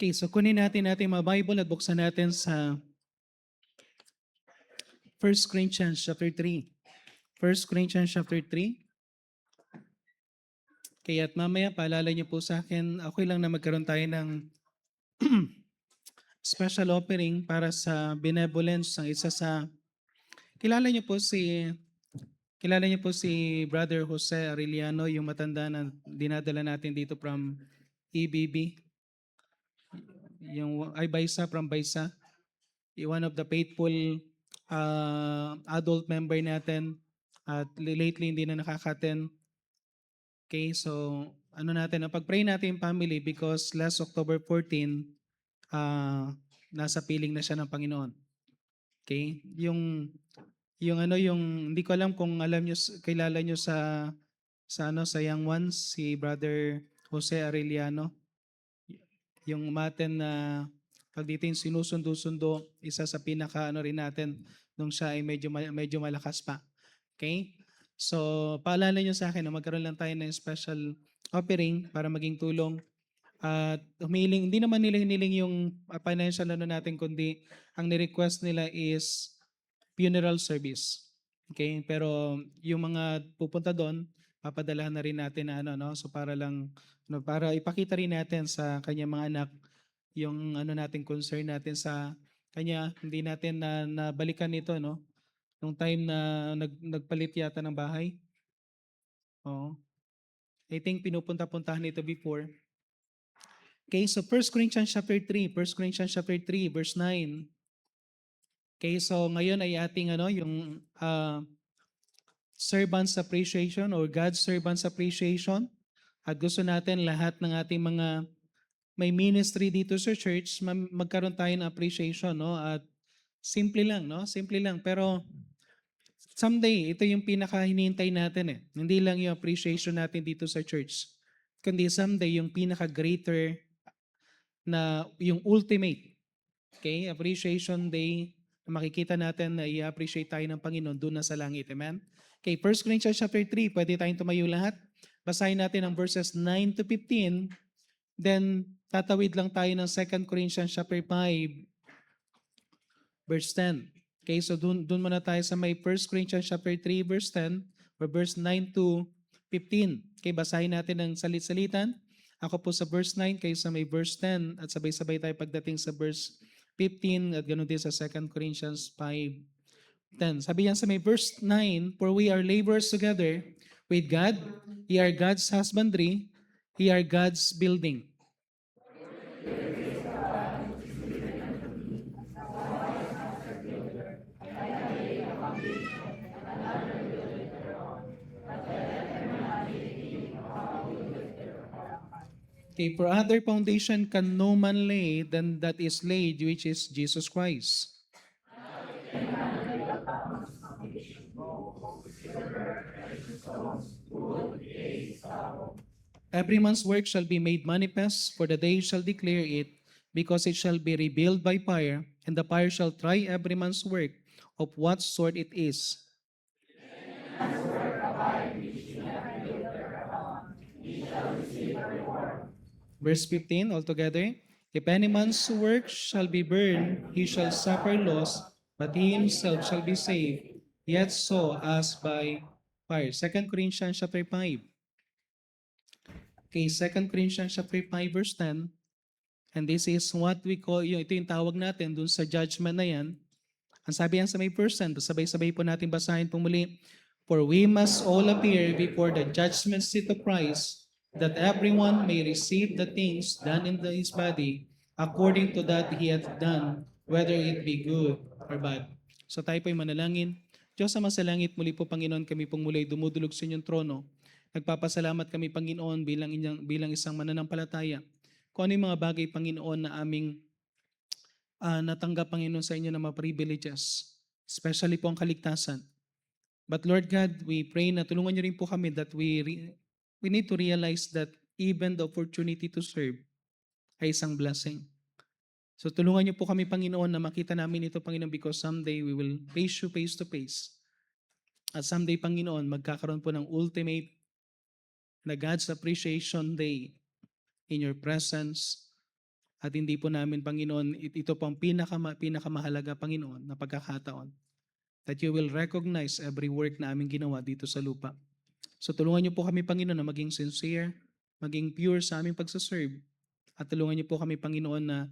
Okay, so kunin natin ating mga Bible at buksan natin sa 1 Corinthians chapter 3. 1 Corinthians chapter 3. Kaya at mamaya, paalala niyo po sa akin, okay lang na magkaroon tayo ng special offering para sa benevolence ng isa sa... Kilala niyo po si... Kilala niyo po si Brother Jose Arellano, yung matanda na dinadala natin dito from EBB, yung ay Baisa, from Baisa. One of the faithful adult member natin at lately hindi na nakaka-attend. Okay, so ano natin, pag-pray natin yung family because last October 14, nasa piling na siya ng Panginoon. Okay, yung ano yung hindi ko alam kung alam niyo kilala niyo sa Young Ones si Brother Jose Arellano, yung umaten na pag dito yung sinusundo-sundo, isa sa pinaka ano rin natin nung siya ay medyo malakas pa. Okay? So, paalala nyo sa akin na magkaroon lang tayo ng special offering para maging tulong at humiling, hindi naman nila hiniling yung financial ano natin, kundi ang ni-request nila is funeral service. Okay? Pero yung mga pupunta doon, papadalahan na rin natin na ano, no? So para lang, no, para ipakita rin natin sa kanya mga anak yung ano natin concern natin sa kanya, hindi natin na nabalikan ito, no? Nung time na nagpalit yata ng bahay. Oo. I think pinupunta-puntahan ito before. Okay, so 1 Corinthians chapter 3, 1 Corinthians chapter 3, verse 9. Okay, so ngayon ay ating ano, yung servant's appreciation or God's servant's appreciation. At gusto natin lahat ng ating mga may ministry dito sa church, magkaroon tayo ng appreciation, no? At simple lang, no? Simple lang. Pero someday, ito yung pinaka-hinihintay natin eh. Hindi lang yung appreciation natin dito sa church, kundi someday yung pinaka-greater na yung ultimate, okay, appreciation day na makikita natin na i-appreciate tayo ng Panginoon doon na sa langit. Amen? Okay, 1 Corinthians chapter 3, pwede tayong tumayo lahat. Basahin natin ang verses 9 to 15. Then, tatawid lang tayo ng 2 Corinthians chapter 5, verse 10. Okay, so dun muna tayo sa may 1 Corinthians chapter 3, verse 10, or verse 9 to 15. Okay, basahin natin ang salit-salitan. Ako po sa verse 9, kayo sa may verse 10, at sabay-sabay tayo pagdating sa verse 15, at ganoon din sa 2 Corinthians 5:10. Sabi yan sa may verse 9, for we are laborers together with God, ye are God's husbandry, ye are God's building. Okay, for other foundation can no man lay than that is laid, which is Jesus Christ. Every man's work shall be made manifest, for the day shall declare it, because it shall be revealed by fire, and the fire shall try every man's work of what sort it is. Verse 15 altogether. If any man's work shall be burned, he shall suffer loss, but he himself shall be saved, yet so as by fire. 2 Corinthians chapter 5. Okay, 2 Corinthians chapter 5, verse 10. And this is what we call, ito yung tawag natin dun sa judgment na yan. Ang sabi yan sa may person, sabay-sabay po natin basahin po muli. For we must all appear before the judgment seat of Christ, that everyone may receive the things done in his body according to that he hath done, whether it be good or bad. So tayo po'y manalangin. Diyos sa masalangit, muli po Panginoon, kami pong muli dumudulog sa inyong trono. Nagpapasalamat kami Panginoon bilang isang mananampalataya. Kung ano yung mga bagay Panginoon na aming natanggap Panginoon sa inyo na mga privileges, especially po ang kaligtasan. But Lord God, we pray na tulungan niyo rin po kami that we need to realize that even the opportunity to serve ay isang blessing. So tulungan niyo po kami Panginoon na makita namin ito Panginoon, because someday we will face you face to face. At someday Panginoon, magkakaroon po ng ultimate na God's appreciation day in your presence. At hindi po namin, Panginoon, ito po ang pinakamahalaga, Panginoon, na pagkakataon that you will recognize every work na aming ginawa dito sa lupa. So tulungan niyo po kami, Panginoon, na maging sincere, maging pure sa aming pagsaserve. At tulungan niyo po kami, Panginoon, na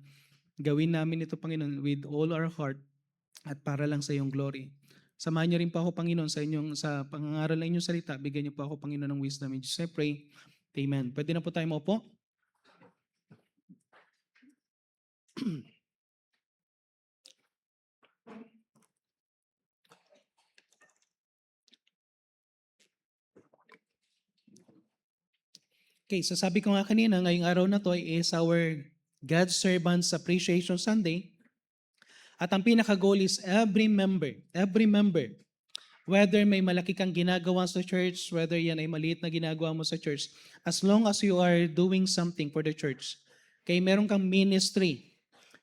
gawin namin ito, Panginoon, with all our heart at para lang sa iyong glory. Samahan niyo rin po ako, Panginoon, sa pangangaral ng inyong salita. Bigyan niyo po ako, Panginoon, ng wisdom. In Jesus I pray. Amen. Pwede na po tayo maupo. Okay, so sabi ko nga kanina, ngayong araw na to is our God's Servants Appreciation Sunday. At ang pinaka-goal is every member, whether may malaki kang ginagawa sa church, whether yan ay maliit na ginagawa mo sa church, as long as you are doing something for the church, okay, meron kang ministry.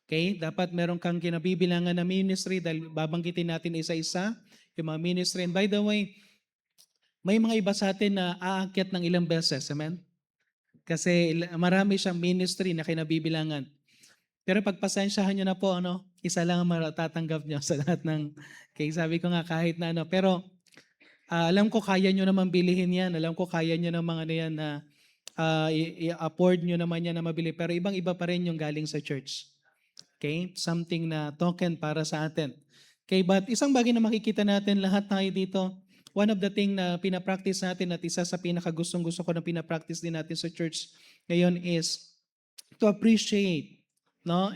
Okay, dapat meron kang kinabibilangan na ministry dahil babanggitin natin isa-isa yung mga ministry. And by the way, may mga iba sa atin na aakyat ng ilang beses. Amen? Kasi marami siyang ministry na kinabibilangan. Pero pagpasensyahan nyo na po, isa lang ang matatanggap nyo sa lahat ng, kaya sabi ko nga kahit na pero alam ko kaya nyo naman bilihin yan. Alam ko kaya nyo naman yan na i-afford nyo naman yan na mabili. Pero ibang-iba pa rin yung galing sa church. Okay? Something na token para sa atin. Okay, but isang bagay na makikita natin lahat tayo dito, one of the thing na pinapractice natin at isa sa pinakagustong-gusto ko na pinapractice din natin sa church ngayon is to appreciate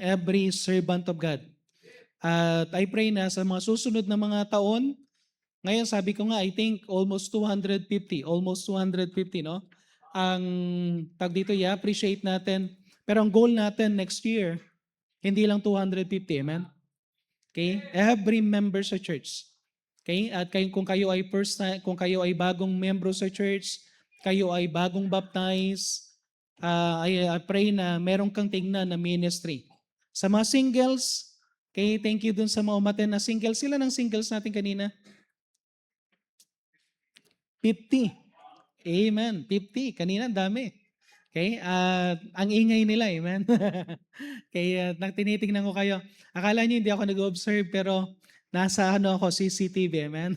every servant of God. At I pray na sa mga susunod na mga taon, ngayon sabi ko nga, I think almost 250, no? Ang tag dito, appreciate natin. Pero ang goal natin next year, hindi lang 250, amen? Okay? Every member sa church. Okay? At kung kayo ay kung kayo ay bagong membro sa church, kayo ay bagong baptize, I pray na meron kang tingnan na ministry. Sa mga singles, okay, thank you dun sa mga umaten na singles. Sila ng singles natin kanina? 50. Amen. 50. Kanina, dami. Okay? Ang ingay nila, amen? Kaya tinitingnan ko kayo. Akala niyo hindi ako nag-observe pero nasa ako, CCTV, amen?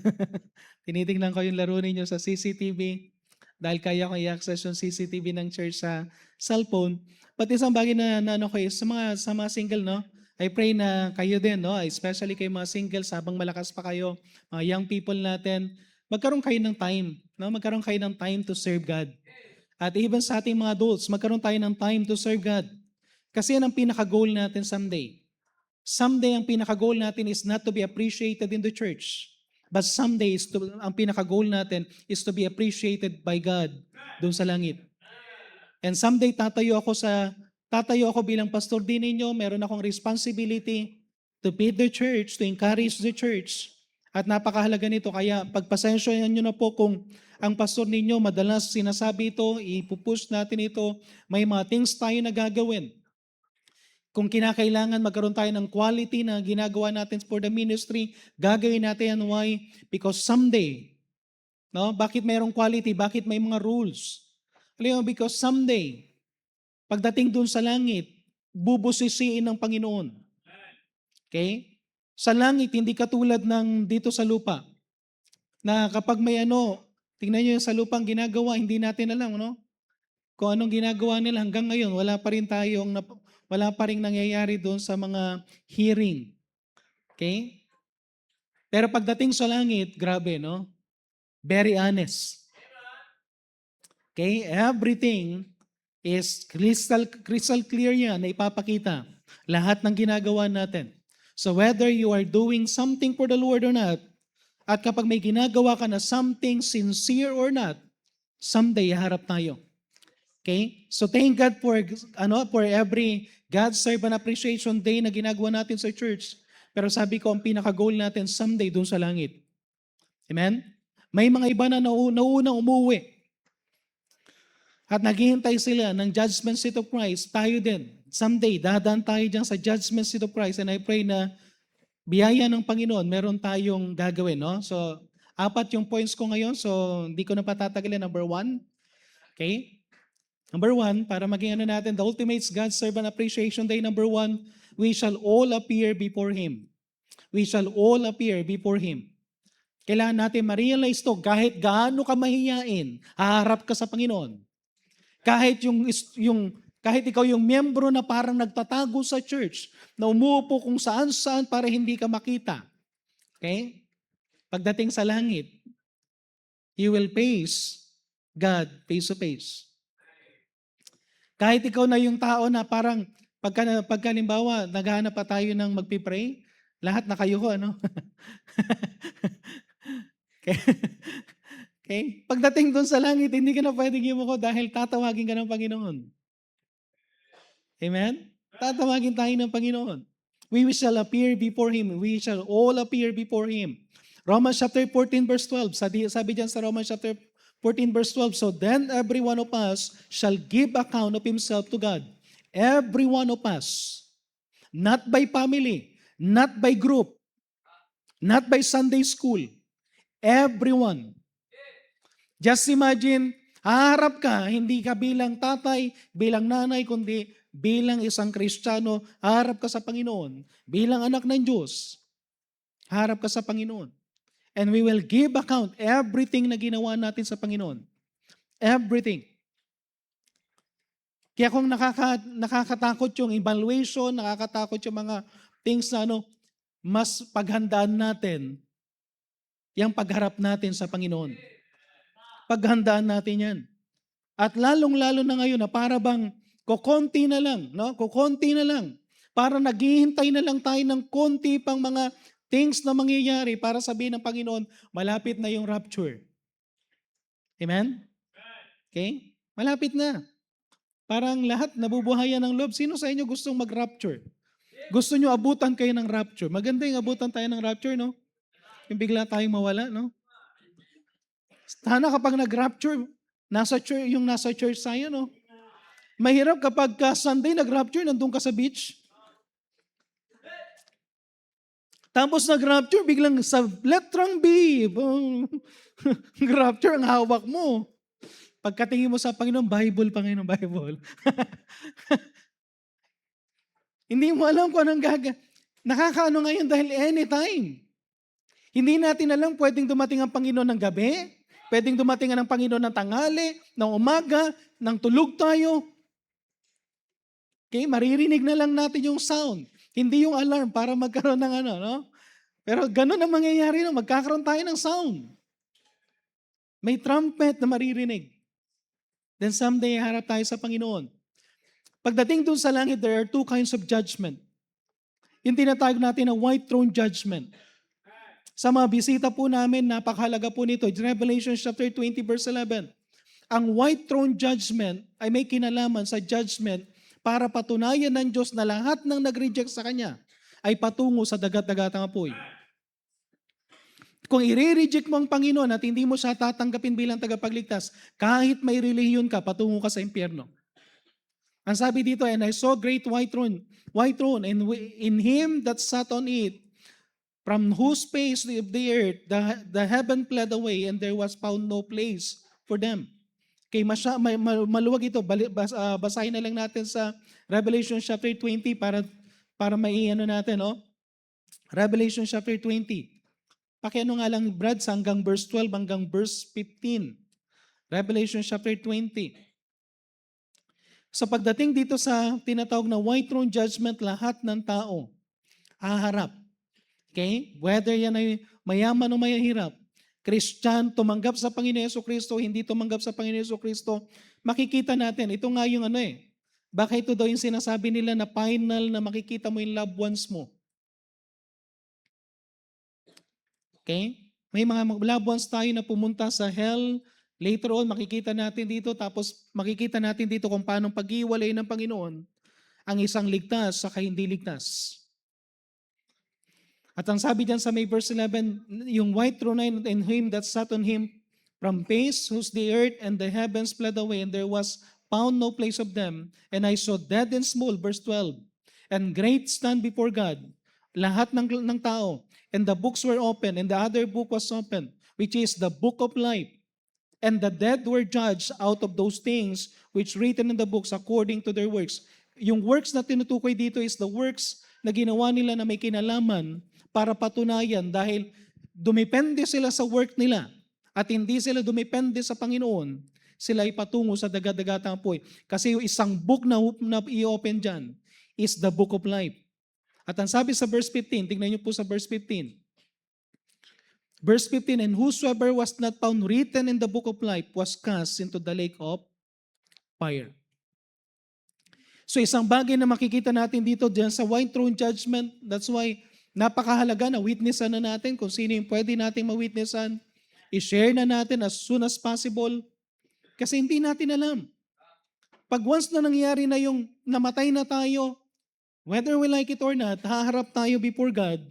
Tinitingnan ko yung laro ninyo sa CCTV dahil kaya ko i-access yung CCTV ng church sa cellphone. But isang bagay na ko is sa mga single, no? I pray na kayo din, no? Especially kayo mga singles, habang malakas pa kayo, mga young people natin, magkaroon kayo ng time, no? Magkaroon kayo ng time to serve God. At even sa ating mga adults, magkaroon tayo ng time to serve God. Kasi yan ang pinaka-goal natin someday. Someday, ang pinaka-goal natin is not to be appreciated in the church. But someday, ang pinaka-goal natin is to be appreciated by God doon sa langit. And someday, tatayo ako bilang pastor din ninyo, meron akong responsibility to feed the church, to encourage the church. At napakahalaga nito, kaya pagpasensyahan nyo na po kung ang pastor ninyo madalas sinasabi ito, ipupush natin ito, may mga things tayo na gagawin. Kung kinakailangan magkaroon tayo ng quality na ginagawa natin for the ministry, gagawin natin yan. Why? Because someday, no? Bakit mayroong quality? Bakit may mga rules? Alam mo, because someday, pagdating dun sa langit, bubusisiin ng Panginoon. Okay? Sa langit, hindi katulad ng dito sa lupa. Na kapag may tingnan nyo sa lupang ginagawa, hindi natin alam, no? Kung anong ginagawa nila hanggang ngayon, wala pa rin nangyayari doon sa mga hearing. Okay? Pero pagdating sa langit, grabe, no? Very honest. Okay? Everything is crystal clear yan na ipapakita. Lahat ng ginagawa natin. So whether you are doing something for the Lord or not, at kapag may ginagawa ka na something sincere or not, someday harap tayo. Okay? So thank God for every God's Servant Appreciation Day na ginagawa natin sa church. Pero sabi ko, ang pinaka-goal natin someday dun sa langit. Amen? May mga iba na naunang umuwi. At naghihintay sila ng judgment seat of Christ. Tayo din. Someday, dadaan tayo dyan sa judgment seat of Christ. And I pray na biyaya ng Panginoon, meron tayong gagawin. No? So, 4 yung points ko ngayon. So, hindi ko na patatagalin. Number 1, okay? Number one, para maging ano natin, the ultimate God's Servant Appreciation Day, number one, we shall all appear before Him. We shall all appear before Him. Kailangan natin ma-realize to, kahit gaano ka mahiyain, haharap ka sa Panginoon. Kahit ikaw yung miyembro na parang nagtatago sa church, na umuupo kung saan-saan para hindi ka makita. Okay? Pagdating sa langit, you will face God face to face. Kahit ikaw na yung tao na parang pagkalimbawa, naghahanap pa tayo ng magpipray, lahat na kayo ko, ano? Okay? Okay? Pagdating doon sa langit, hindi ka na pwedeng yumuko dahil tatawagin ka ng Panginoon. Amen? Tatawagin tayo ng Panginoon. We shall appear before Him. We shall all appear before Him. Romans chapter 14 verse 12. Sabi diyan sa Romans chapter 14 verse 12. So then every one of us shall give account of himself to God. Every one of us. Not by family. Not by group. Not by Sunday school. Everyone. Just imagine, haharap ka, hindi ka bilang tatay, bilang nanay, kundi bilang isang Kristiyano, haharap ka sa Panginoon. Bilang anak ng Diyos, haharap ka sa Panginoon. And we will give account everything na ginawa natin sa Panginoon. Everything. Kaya kung nakakatakot yung evaluation, nakakatakot yung mga things na mas paghandaan natin yung pagharap natin sa Panginoon. Paghandaan natin yan. At lalong-lalo na ngayon na para bang kukonti na lang, no? Kukonti na lang. Para naghihintay na lang tayo ng konti pang mga things na mangyayari para sabihin ng Panginoon, malapit na yung rapture. Amen? Okay? Malapit na. Parang lahat nabubuhayan ng loob. Sino sa inyo gustong mag-rapture? Gusto nyo abutan kayo ng rapture? Maganda yung abutan tayo ng rapture, no? Yung bigla tayong mawala, no? Sana kapag nag-rapture, nasa church tayo, no? Mahirap kapag Sunday nag-rapture, nandun ka sa beach. Tapos nag-rapture, biglang sa letrang B. Rapture ang hawak mo. Pagkatingin mo sa Panginoon, Bible, Panginoon, Bible. Hindi mo alam kung anong nakakaano ngayon dahil anytime. Hindi natin alam pwedeng dumating ang Panginoon ng gabi, pwedeng dumating ang Panginoon ng tanghali, ng umaga, ng tulog tayo. Okay, maririnig na lang natin yung sound. Hindi yung alarm para magkaroon ng no? Pero ganun ang mangyayari, no? Magkakaroon tayo ng sound. May trumpet na maririnig. Then someday, harap tayo sa Panginoon. Pagdating dun sa langit, there are two kinds of judgment. Yung tinatawag natin na white throne judgment. Sa mga bisita po namin, napakahalaga po nito. Revelation chapter 20 verse 11. Ang white throne judgment ay may kinalaman sa judgment para patunayan ng Diyos na lahat ng nag-reject sa Kanya ay patungo sa dagat-dagatang apoy. Kung i-reject mo ang Panginoon at hindi mo siya tatanggapin bilang tagapagligtas, kahit may relihiyon ka, patungo ka sa impyerno. Ang sabi dito, and I saw great white throne, and in Him that sat on it, from whose face of the earth, the heaven fled away, and there was found no place for them. Okay, maluwag ito. Basahin na lang natin sa Revelation chapter 20 para maiano natin, no? Revelation chapter 20. Pakiano nga lang, Brad, hanggang verse 12 hanggang verse 15. Revelation chapter 20. So pagdating dito sa tinatawag na white throne judgment, lahat ng tao haharap. Okay? Whether yan ay mayaman o mahihirap, Christian, tumanggap sa Panginoon Jesucristo, hindi tumanggap sa Panginoon Jesucristo, makikita natin, ito nga yung baka ito daw yung sinasabi nila na final na makikita mo yung loved ones mo. Okay? May mga loved ones tayo na pumunta sa hell, later on makikita natin dito, tapos makikita natin dito kung paano pag-iwalay ng Panginoon ang isang ligtas sa hindi ligtas. At ang sabi diyan sa may verse 11, yung white throne and Him that sat on Him from face whose the earth and the heavens fled away, and there was found no place of them. And I saw dead and small, verse 12, and great stand before God, lahat ng tao. And the books were open, and the other book was open, which is the book of life. And the dead were judged out of those things which written in the books according to their works. Yung works na tinutukoy dito is the works na ginawa nila na may kinalaman para patunayan dahil dumepende sila sa work nila at hindi sila dumepende sa Panginoon, sila ay patungo sa dagat-dagatang apoy. Kasi yung isang book na i-open dyan is the book of life. At ang sabi sa verse 15, tingnan niyo po sa verse 15. Verse 15, and whosoever was not found written in the book of life was cast into the lake of fire. So isang bagay na makikita natin dito dyan sa white throne judgment, that's why napakahalaga na witnessan na natin kung sino yung pwede nating mawitnessan. I-share na natin as soon as possible. Kasi hindi natin alam. Pag once na nangyari na yung namatay na tayo, whether we like it or not, haharap tayo before God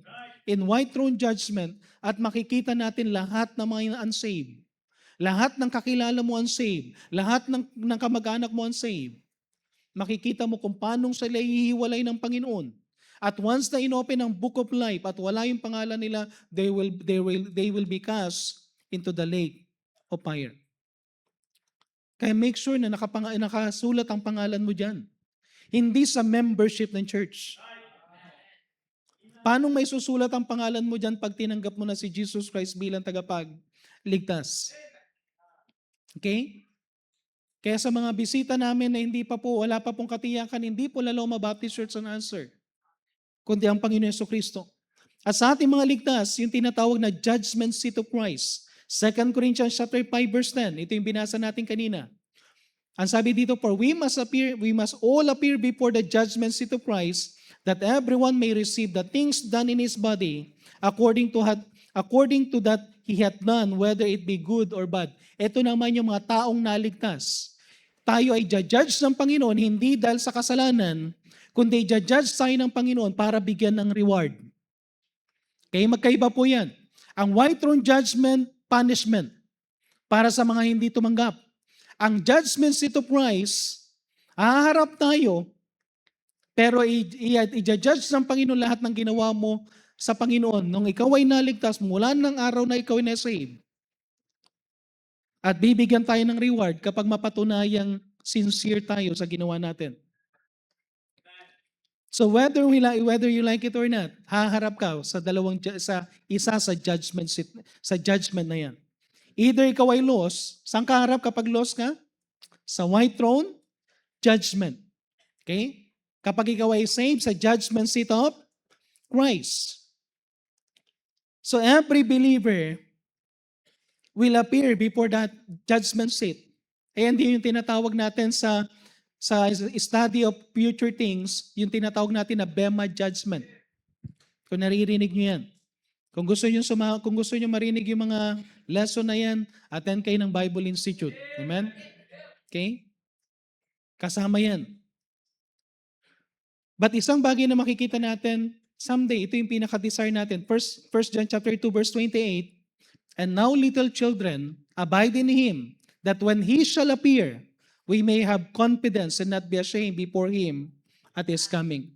in white throne judgment at makikita natin lahat ng mga unsaved. Lahat ng kakilala mo unsaved. Lahat ng kamag-anak mo unsaved. Makikita mo kung paano sila hihiwalay ng Panginoon. At once na inopen ang book of life at wala yung pangalan nila, they will be cast into the lake of fire. Kaya make sure na nakasulat ang pangalan mo dyan. Hindi sa membership ng church. Paano may susulat ang pangalan mo dyan pag tinanggap mo na si Jesus Christ bilang tagapagligtas? Okay? Kaya sa mga bisita namin na wala pa pong katiyakan, hindi po Laloma Baptist Church ang answer, kundi ang Panginoon Jesucristo. At sa ating mga ligtas, yung tinatawag na judgment seat of Christ. 2 Corinthians chapter 5 verse 10, ito yung binasa natin kanina. Ang sabi dito, for we must all appear before the judgment seat of Christ, that everyone may receive the things done in his body according to that he hath done, whether it be good or bad. Ito naman yung mga taong naligtas. Tayo ay judge ng Panginoon, hindi dahil sa kasalanan, kundi judge tayo ng Panginoon para bigyan ng reward. Kaya magkaiba po yan. Ang white throne judgment, punishment, para sa mga hindi tumanggap. Ang judgment seat of Christ, haharap tayo, pero i-judge ng Panginoon lahat ng ginawa mo sa Panginoon nung ikaw ay naligtas mula ng araw na ikaw ay na-save. At bibigyan tayo ng reward kapag mapatunayang sincere tayo sa ginawa natin. So whether you like it or not, haharap ka sa isa sa judgment seat, sa judgment na yan. Either ikaw ay lost, saan ka harap kapag lost ka? Sa white throne, judgment. Okay? Kapag ikaw ay saved sa judgment seat of Christ. So every believer will appear before that judgment seat. And yun yung tinatawag natin sa study of future things, yung tinatawag natin na Bema judgment. Kung naririnig nyo yan. Kung gusto nyo marinig yung mga lesson na yan, attend kayo ng Bible Institute. Amen? Okay? Kasama yan. But isang bagay na makikita natin, someday, ito yung pinaka-desire natin. First John chapter 2, verse 28, and now little children, abide in Him, that when He shall appear, we may have confidence and not be ashamed before Him at His coming.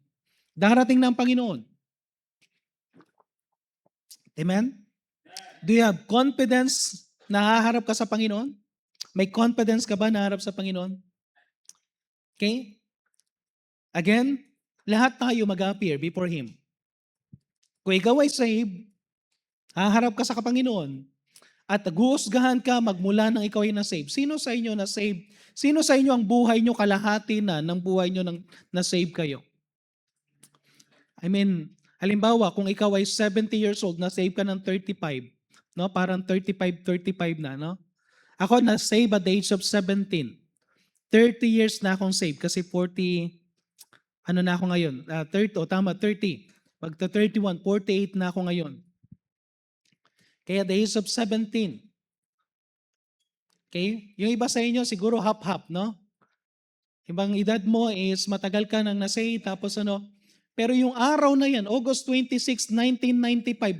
Darating na ang Panginoon. Amen? Do you have confidence na haharap ka sa Panginoon? May confidence ka ba na haharap sa Panginoon? Okay? Again, lahat tayo mag-appear before Him. Kung ikaw ay saved, haharap ka sa Panginoon, at guhusgahan ka magmula nang ikaw ay na-save. Sino sa inyo na-save? Sino sa inyo ang buhay nyo kalahati na ng buhay nyo nang na-save kayo? I mean, halimbawa, kung ikaw ay 70 years old, na-save ka ng 35, no? Parang 35 na, no? Ako na-save at the age of 17. 30 years na akong saved kasi 40, ano na ako ngayon? 30. Pagka 31, 48 na ako ngayon. Kaya the age of 17. Okay? Yung iba sa inyo, siguro hap-hap, no? Ibang edad mo is matagal ka nang na-save, tapos ano. Pero yung araw na yan, August 26, 1995,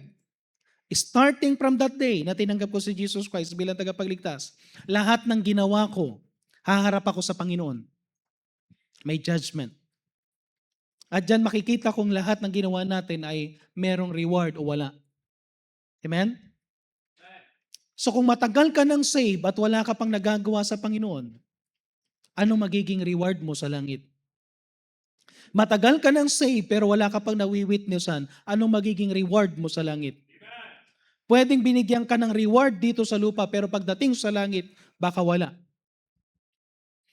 starting from that day na tinanggap ko si Jesus Christ bilang tagapagligtas, lahat ng ginawa ko, haharap ako sa Panginoon. May judgment. At dyan makikita kung lahat ng ginawa natin ay merong reward o wala. Amen? So kung matagal ka ng save at wala ka pang nagagawa sa Panginoon, ano magiging reward mo sa langit? Matagal ka ng save pero wala ka pang nawi-witnessan, ano magiging reward mo sa langit? Pwedeng binigyan ka ng reward dito sa lupa pero pagdating sa langit, baka wala.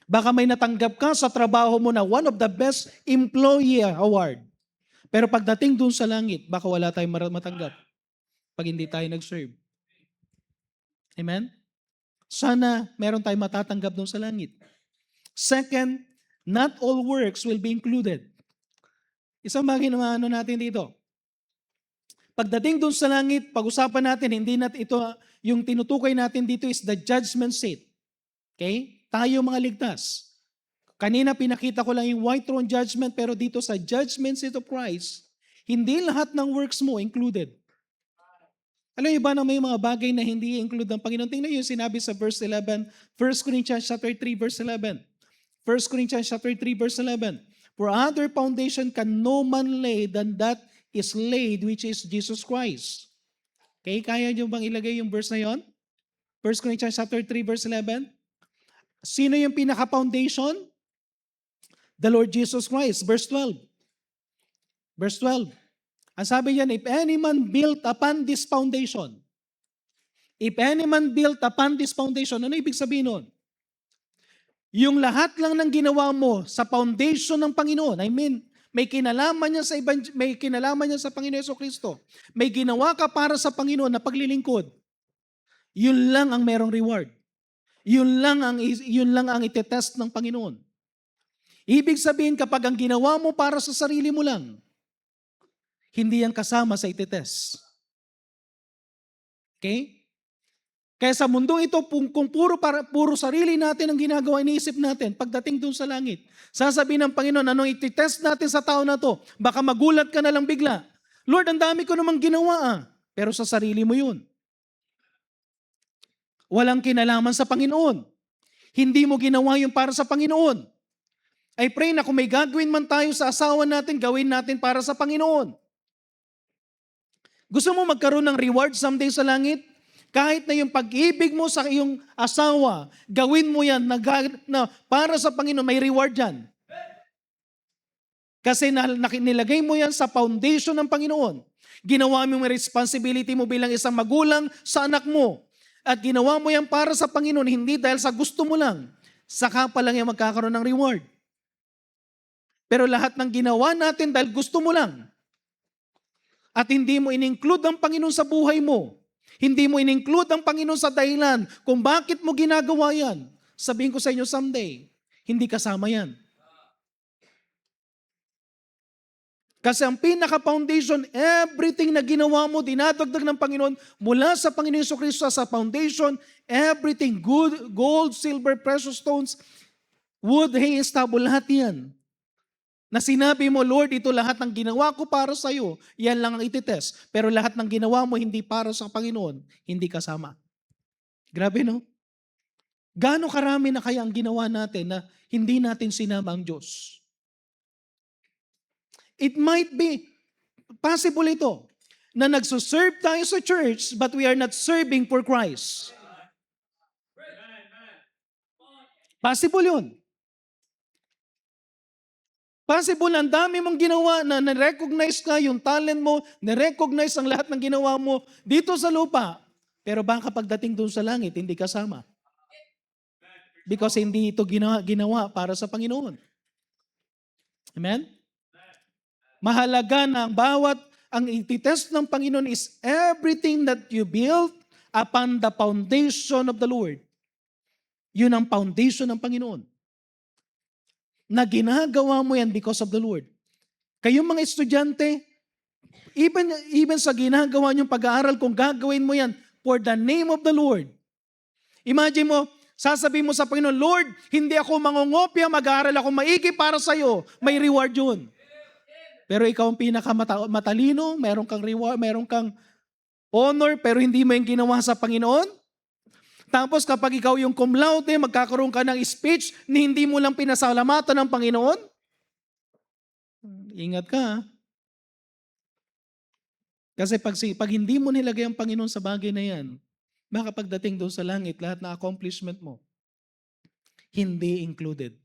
Baka may natanggap ka sa trabaho mo na one of the best employee award. Pero pagdating dun sa langit, baka wala tayong matanggap pag hindi tayo nag-serve. Amen? Sana meron tayong matatanggap dun sa langit. Second, not all works will be included. Isang bagay na ano natin dito. Pagdating dun sa langit, pag-usapan natin, hindi natin ito, yung tinutukoy natin dito is the judgment seat. Okay? Tayo mga ligtas. Kanina pinakita ko lang yung white throne judgment, pero dito sa judgment seat of Christ, hindi lahat ng works mo included. Alam niyo ba na may mga bagay na hindi include ng Panginoon? Tingnan niyo yung sinabi sa verse 11, 1 Corinthians chapter 3 verse 11. 1 Corinthians chapter 3 verse 11. For other foundation can no man lay than that is laid, which is Jesus Christ. Okay, kaya niyo bang ilagay yung verse na yon? 1 Corinthians chapter 3 verse 11. Sino yung pinaka-foundation? The Lord Jesus Christ. Verse 12. Verse 12. Ang sabi niyan, if any man built upon this foundation, if any man built upon this foundation, ano ibig sabihin nun? Yung lahat lang ng ginawa mo sa foundation ng Panginoon, I mean, may kinalaman niya sa may kinalaman niya sa Panginoon Jesucristo. May ginawa ka para sa Panginoon na paglilingkod. Yun lang ang merong reward. Yun lang ang itetest ng Panginoon. Ibig sabihin kapag ang ginawa mo para sa sarili mo lang, hindi yan kasama sa itetest. Okay? Kaya sa mundong ito, kung puro sarili natin ang ginagawa, iniisip natin, pagdating dun sa langit, sasabihin ng Panginoon, anong ititest natin sa tao na to? Baka magulat ka na lang bigla. Lord, ang dami ko namang ginawa pero sa sarili mo yun. Walang kinalaman sa Panginoon. Hindi mo ginawa yung para sa Panginoon. I pray na kung may gagawin man tayo sa asawa natin, gawin natin para sa Panginoon. Gusto mo magkaroon ng reward someday sa langit? Kahit na yung pag-ibig mo sa iyong asawa, gawin mo yan na para sa Panginoon, may reward yan. Kasi nilagay mo yan sa foundation ng Panginoon. Ginawa mo yung responsibility mo bilang isang magulang sa anak mo. At ginawa mo yan para sa Panginoon, hindi dahil sa gusto mo lang. Saka pa lang yan magkakaroon ng reward. Pero lahat ng ginawa natin dahil gusto mo lang. At hindi mo in-include ang Panginoon sa buhay mo. Hindi mo in-include ang Panginoon sa dahilan kung bakit mo ginagawa yan. Sabihin ko sa inyo someday, hindi kasama yan. Kasi ang pinaka-foundation, everything na ginawa mo, dinadagdag ng Panginoon mula sa Panginoon Jesucristo sa foundation, everything, good, gold, silver, precious stones, wood, hay, stubble, lahat yan. Na sinabi mo, Lord, ito lahat ng ginawa ko para sa iyo, yan lang ang ititest. Pero lahat ng ginawa mo hindi para sa Panginoon, hindi kasama. Grabe, no? Gaano karami na kaya ang ginawa natin na hindi natin sinama ang Diyos? It might be possible ito, na nagsuserve tayo sa church, but we are not serving for Christ. Possible yun. Possible, ang dami mong ginawa na na-recognize ka yung talent mo, na-recognize ang lahat ng ginawa mo dito sa lupa. Pero baka pagdating doon sa langit, hindi kasama. Because hindi ito ginawa para sa Panginoon. Amen? Mahalaga na ang ititest ng Panginoon is everything that you build upon the foundation of the Lord. Yun ang foundation ng Panginoon. Na ginagawa mo yan because of the Lord. Kayong mga estudyante, even sa ginagawa niyong pag-aaral, kung gagawin mo yan for the name of the Lord. Imagine mo, sasabihin mo sa Panginoon, Lord, hindi ako mangungopya, mag-aaral ako maigi para sa iyo. May reward yun. Pero ikaw ang pinakamatalino, meron kang reward, meron kang honor, pero hindi mo yung ginawa sa Panginoon. Tapos kapag ikaw yung cum laude, magkakaroon ka ng speech na hindi mo lang pinasalamatan ng Panginoon. Ingat ka. Kasi pag hindi mo nilagay ang Panginoon sa bagay na yan, Baka pagdating doon sa langit, lahat na accomplishment mo, hindi included.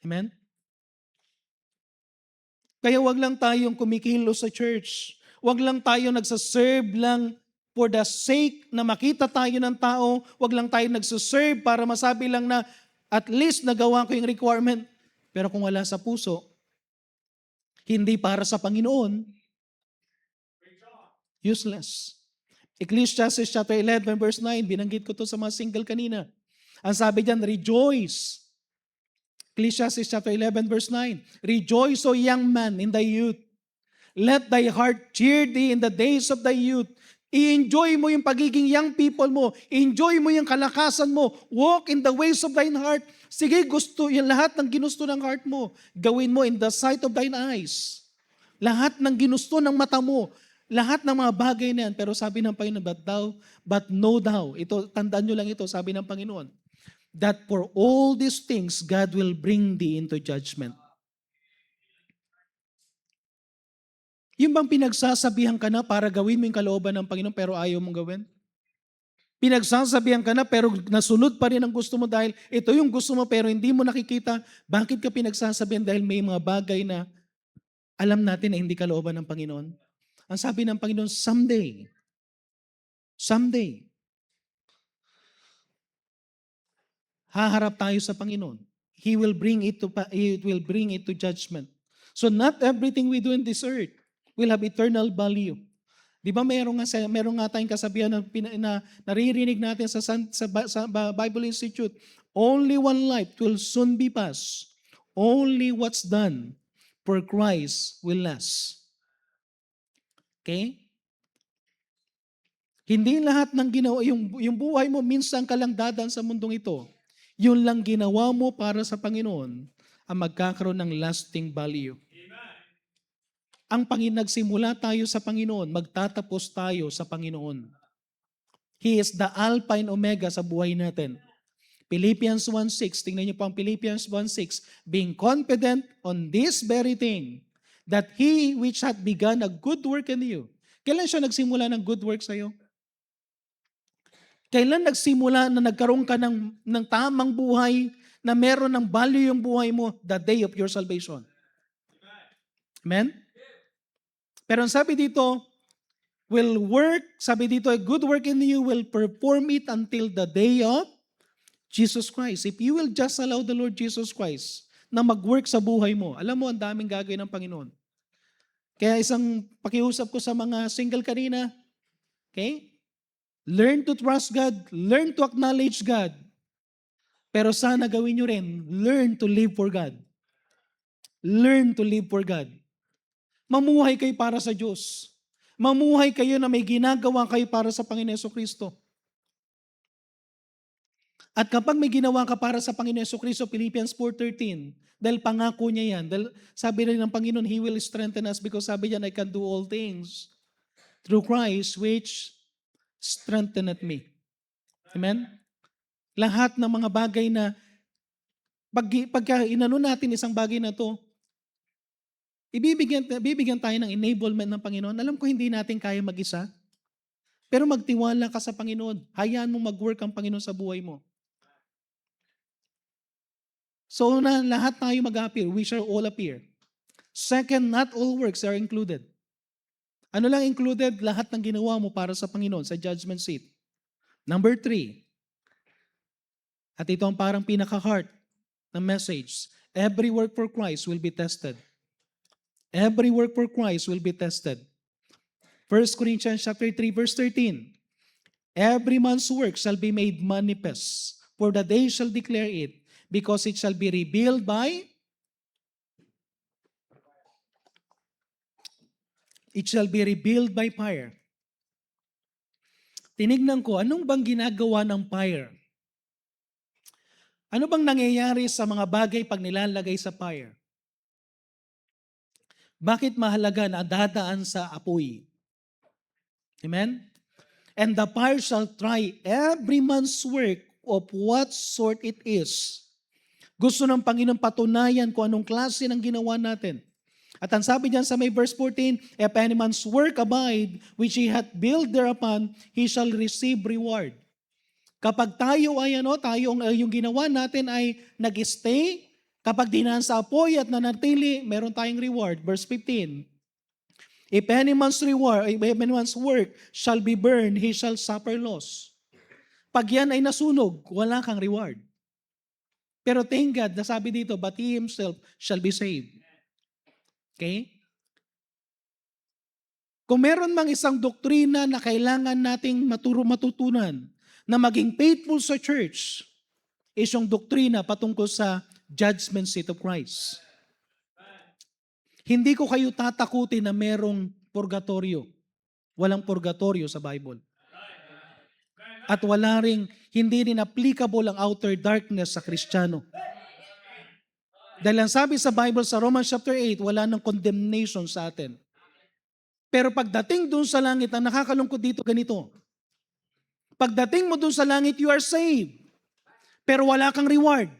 Amen? Kaya wag lang tayong kumikilos sa church. Wag lang tayo nagsaserve lang for the sake na makita tayo ng tao. Wag lang tayo nagsaserve para masabi lang na at least nagawa ko yung requirement. Pero kung wala sa puso, hindi para sa Panginoon, useless. Ecclesiastes chapter 11 verse 9, binanggit ko to sa mga single kanina. Ang sabi diyan, rejoice. Ecclesiastes chapter 11 verse 9, rejoice, O young man, in thy youth. Let thy heart cheer thee in the days of thy youth. I-enjoy mo yung pagiging young people mo. Enjoy mo yung kalakasan mo. Walk in the ways of thine heart. Sige, gusto yung lahat ng ginusto ng heart mo. Gawin mo in the sight of thine eyes. Lahat ng ginusto ng mata mo. Lahat ng mga bagay na yan. Pero sabi ng Panginoon, but know thou. Ito, tandaan nyo lang ito, sabi ng Panginoon, that for all these things, God will bring thee into judgment. Yung bang pinagsasabihan ka na para gawin mo yung kalooban ng Panginoon pero ayaw mong gawin? Pinagsasabihan ka na pero nasunod pa rin ang gusto mo dahil ito yung gusto mo pero hindi mo nakikita. Bakit ka pinagsasabihan? Dahil may mga bagay na alam natin na hindi kalooban ng Panginoon. Ang sabi ng Panginoon, someday, haharap tayo sa Panginoon. He will bring it to judgment. So not everything we do in this earth will have eternal value. Di ba meron nga tayong kasabihan na naririnig natin sa Bible Institute, only one life will soon be passed. Only what's done for Christ will last. Okay? Hindi lahat ng ginawa, yung buhay mo, minsan ka lang dadaan sa mundong ito. Yun lang ginawa mo para sa Panginoon ang magkakaroon ng lasting value. Ang nagsimula tayo sa Panginoon, magtatapos tayo sa Panginoon. He is the Alpha and Omega sa buhay natin. Philippians 1:6, tingnan niyo po ang Philippians 1:6, being confident on this very thing, that He which hath begun a good work in you. Kailan siya nagsimula ng good work sa iyo? Kailan nagsimula na nagkaroon ka ng tamang buhay, na meron ng value yung buhay mo? The day of your salvation. Amen? Pero ang sabi dito, will work, sabi dito, a good work in you will perform it until the day of Jesus Christ. If you will just allow the Lord Jesus Christ na mag-work sa buhay mo, alam mo, ang daming gagawin ng Panginoon. Kaya isang pakiusap ko sa mga single kanina, okay? Learn to trust God, learn to acknowledge God. Pero sana gawin nyo rin, learn to live for God. Learn to live for God. Mamuhay kayo para sa Diyos. Mamuhay kayo na may ginagawa kayo para sa Panginoon Jesucristo. At kapag may ginawa ka para sa Panginoon Jesucristo, Philippians 4:13, dahil pangako niya yan, dahil sabi rin ng Panginoon, He will strengthen us because sabi niya, I can do all things through Christ which strengtheneth me. Amen? Lahat ng mga bagay na pagka inano natin isang bagay na to, ibibigyan tayo ng enablement ng Panginoon. Alam ko hindi natin kaya mag-isa. Pero magtiwala ka sa Panginoon. Hayaan mo mag-work ang Panginoon sa buhay mo. So na lahat tayo mag-appear. We shall all appear. Second, not all works are included. Ano lang included? Lahat ng ginawa mo para sa Panginoon sa judgment seat. Number 3. At ito ang parang pinaka-heart ng message. Every work for Christ will be tested. Every work for Christ will be tested. 1 Corinthians chapter 3 verse 13. Every man's work shall be made manifest, for the day shall declare it, because it shall be revealed by fire. Tinignan ko, anong bang ginagawa ng fire? Ano bang nangyayari sa mga bagay pag nilalagay sa fire? Bakit mahalaga na dadaan sa apoy? Amen? And the fire shall try every man's work of what sort it is. Gusto ng Panginoon patunayan kung anong klase ng ginawa natin. At ang sabi diyan sa may verse 14, if any man's work abide, which he hath built thereupon, he shall receive reward. Kapag tayo ay yung ginawa natin ay nag-stay, kapag dinaan sa apoy at nanatili, meron tayong reward. Verse 15, if any man's work shall be burned, he shall suffer loss. Pag yan ay nasunog, wala kang reward. Pero thank God, nasabi dito, but he himself shall be saved. Okay? Kung meron mang isang doktrina na kailangan nating matutunan na maging faithful sa church, is yung doktrina patungkol sa judgment seat of Christ. Hindi ko kayo tatakutin na merong purgatorio. Walang purgatorio sa Bible. At hindi rin applicable ang outer darkness sa Kristiyano. Dahil ang sabi sa Bible sa Romans chapter 8, wala nang condemnation sa atin. Pero pagdating dun sa langit, ang nakakalungkot dito ganito. Pagdating mo dun sa langit, you are saved. Pero wala kang reward.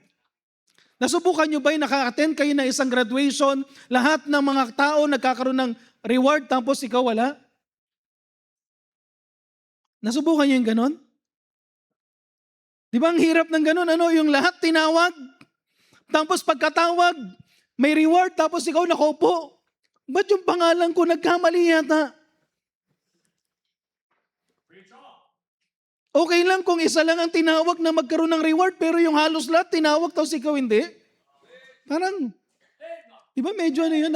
Nasubukan nyo ba yung naka-attend kayo na isang graduation, lahat ng mga tao nagkakaroon ng reward, tapos ikaw wala? Nasubukan nyo yung ganon? Di ba ang hirap ng ganon? Yung lahat tinawag, tapos pagkatawag, may reward, tapos ikaw nakaupo. Ba't yung pangalan ko nagkamali yata? Okay lang kung isa lang ang tinawag na magkaroon ng reward, pero yung halos lahat tinawag, tapos ikaw hindi. Parang, di ba medyo yun,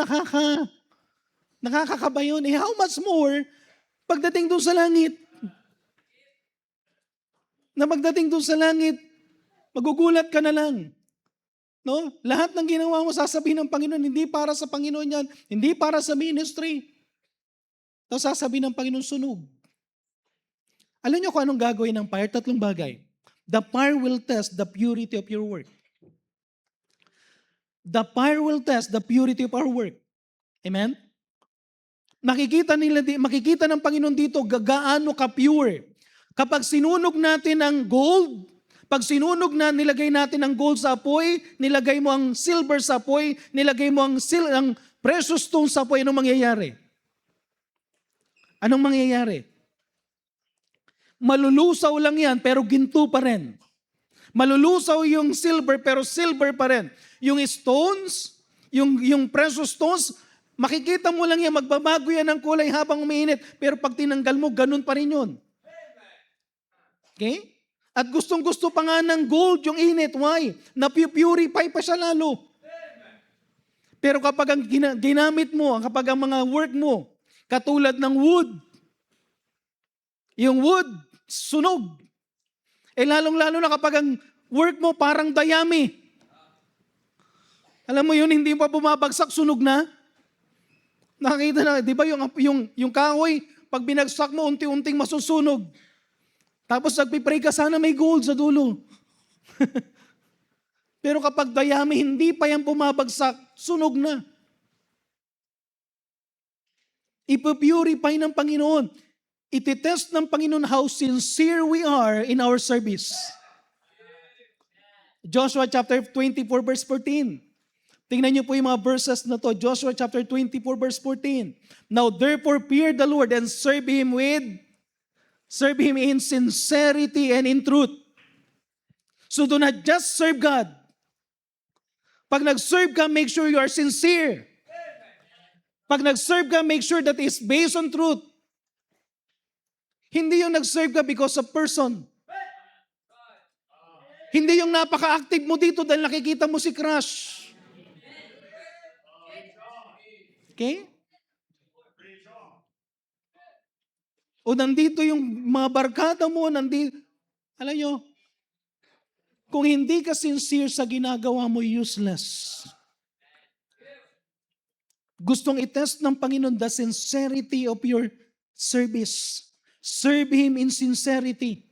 nakakakaba yun. How much more, pagdating doon sa langit, magugulat ka na lang. No? Lahat ng ginawa mo, sasabihin ng Panginoon, hindi para sa Panginoon yan, hindi para sa ministry. Tapos sasabihin ng Panginoon, sunog. Alam niyo kung anong gagawin ng fire? 3 bagay. The fire will test the purity of your work. The fire will test the purity of our work. Amen? Makikita ng Panginoon dito gaano ka-pure. Kapag sinunog natin ang gold, pag sinunog na nilagay natin ang gold sa apoy, nilagay mo ang silver sa apoy, nilagay mo ang precious stone sa apoy, anong mangyayari? Anong mangyayari? Malulusaw lang yan, pero ginto pa rin. Malulusaw yung silver, pero silver pa rin. Yung stones, yung precious stones, makikita mo lang yan, magbabago yan ng kulay habang umiinit, pero pag tinanggal mo, ganun pa rin yun. Okay? At gustong-gusto pa nga ng gold yung init. Why? Na-purify pa siya lalo. Pero kapag ang ginamit mo, kapag ang mga work mo, katulad ng wood, yung wood, sunog. Lalong-lalo na kapag ang work mo parang dayami. Alam mo yun, hindi pa bumabagsak, sunog na. Nakakita na, di ba yung kahoy, pag binagsak mo, unti-unting masusunog. Tapos nagpipray ka, sana may gold sa dulo. Pero kapag dayami, hindi pa yan bumabagsak, sunog na. Ipupurify ng Panginoon. Ititest ng Panginoon how sincere we are in our service. Joshua chapter 24 verse 14. Tingnan niyo po yung mga verses na to. Joshua chapter 24 verse 14. Now therefore fear the Lord and serve Him in sincerity and in truth. So do not just serve God. Pag nag-serve ka, make sure you are sincere. Pag nag-serve ka, make sure that it's based on truth. Hindi yung nag-serve ka because of person. Hindi yung napaka-active mo dito dahil nakikita mo si crush. Okay? O nandito yung mga barkada mo, alam nyo, kung hindi ka sincere sa ginagawa mo, useless. Gustong itest ng Panginoon the sincerity of your service. Serve Him in sincerity.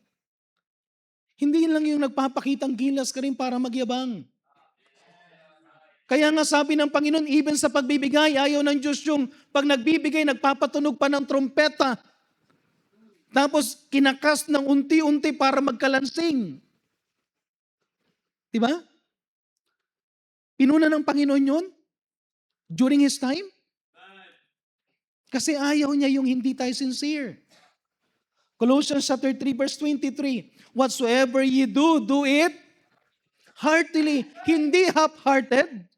Hindi lang yung nagpapakitang gilas ka rin para magyabang. Kaya nga sabi ng Panginoon, even sa pagbibigay, ayaw ng Diyos yung pag nagbibigay, nagpapatunog pa ng trompeta. Tapos kinakas ng unti-unti para magkalansing. Diba? Pinuna ng Panginoon yun during His time. Kasi ayaw niya yung hindi tayo sincere. Colossians chapter 3 verse 23. Whatsoever ye do, do it heartily. Hindi half-hearted.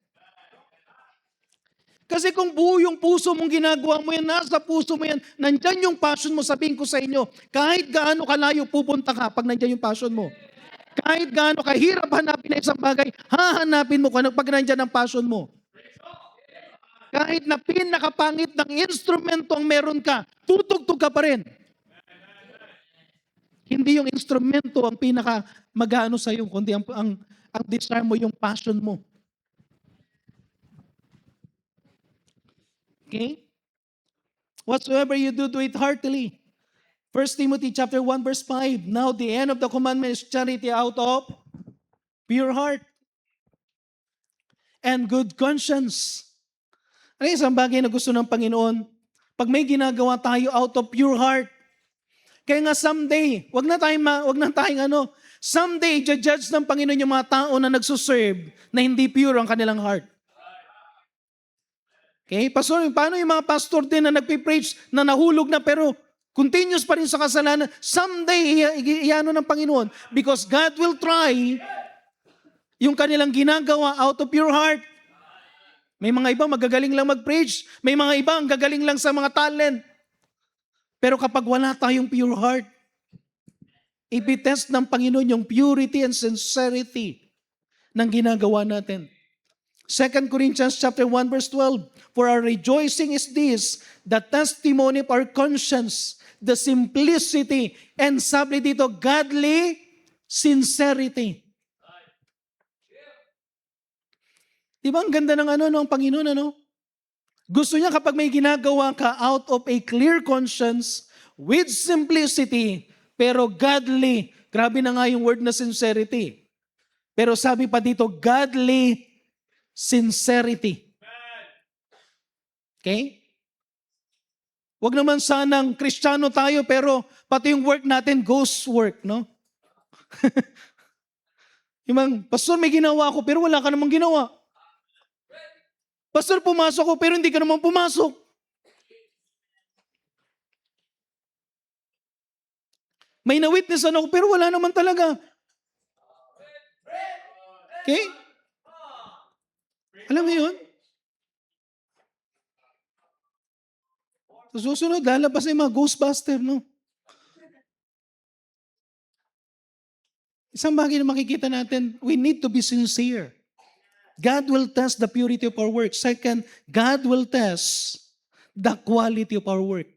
Kasi kung buo yung puso mong ginagawa mo yan, nasa puso mo yan, nandyan yung passion mo, sabihin ko sa inyo, kahit gaano kalayo pupunta ka pag nandyan yung passion mo. Kahit gaano kahirap hanapin na isang bagay, hahanapin mo pag nandyan ang passion mo. Kahit na pinakapangit ng instrumento ang meron ka, tutugtog ka pa rin. Hindi yung instrumento ang pinaka mag-aano sa'yo, kundi ang desire mo, yung passion mo. Okay? Whatsoever you do, do it heartily. 1 Timothy chapter 1 verse 5. Now the end of the commandment is charity out of pure heart and good conscience. Ano yung isang bagay na gusto ng Panginoon? Pag may ginagawa tayo out of pure heart. Kaya nga someday, wag na tayong someday, judge ng Panginoon yung mga tao na nagsuserve na hindi pure ang kanilang heart. Okay? Pastor, paano yung mga pastor din na nagpipreach na nahulog na pero continuous pa rin sa kasalanan? Someday, iano ng Panginoon. Because God will try yung kanilang ginagawa out of pure heart. May mga iba magagaling lang mag-preach. May mga iba ang gagaling lang sa mga talent. Pero kapag wala tayong pure heart, ipitest ng Panginoon yung purity and sincerity ng ginagawa natin. 2 Corinthians chapter 1 verse 12, for our rejoicing is this, the testimony of our conscience, the simplicity, and sabi dito, godly sincerity. Diba ang ganda ng ng Panginoon, Gusto niya kapag may ginagawa ka out of a clear conscience, with simplicity, pero godly. Grabe na nga yung word na sincerity. Pero sabi pa dito, godly sincerity. Okay? Huwag naman sanang Kristiyano tayo pero pati yung work natin ghost work, no? Yung pastor, may ginawa ako pero wala ka namang ginawa. Pastor, pumasok ako pero hindi ka naman pumasok. May na-witnessan ako pero wala naman talaga. Okay? Alam mo yun? Sa susunod, lalabas na yung mga Ghostbuster, no? Isang bagay na makikita natin, we need to be sincere. God will test the purity of our work. Second, God will test the quality of our work.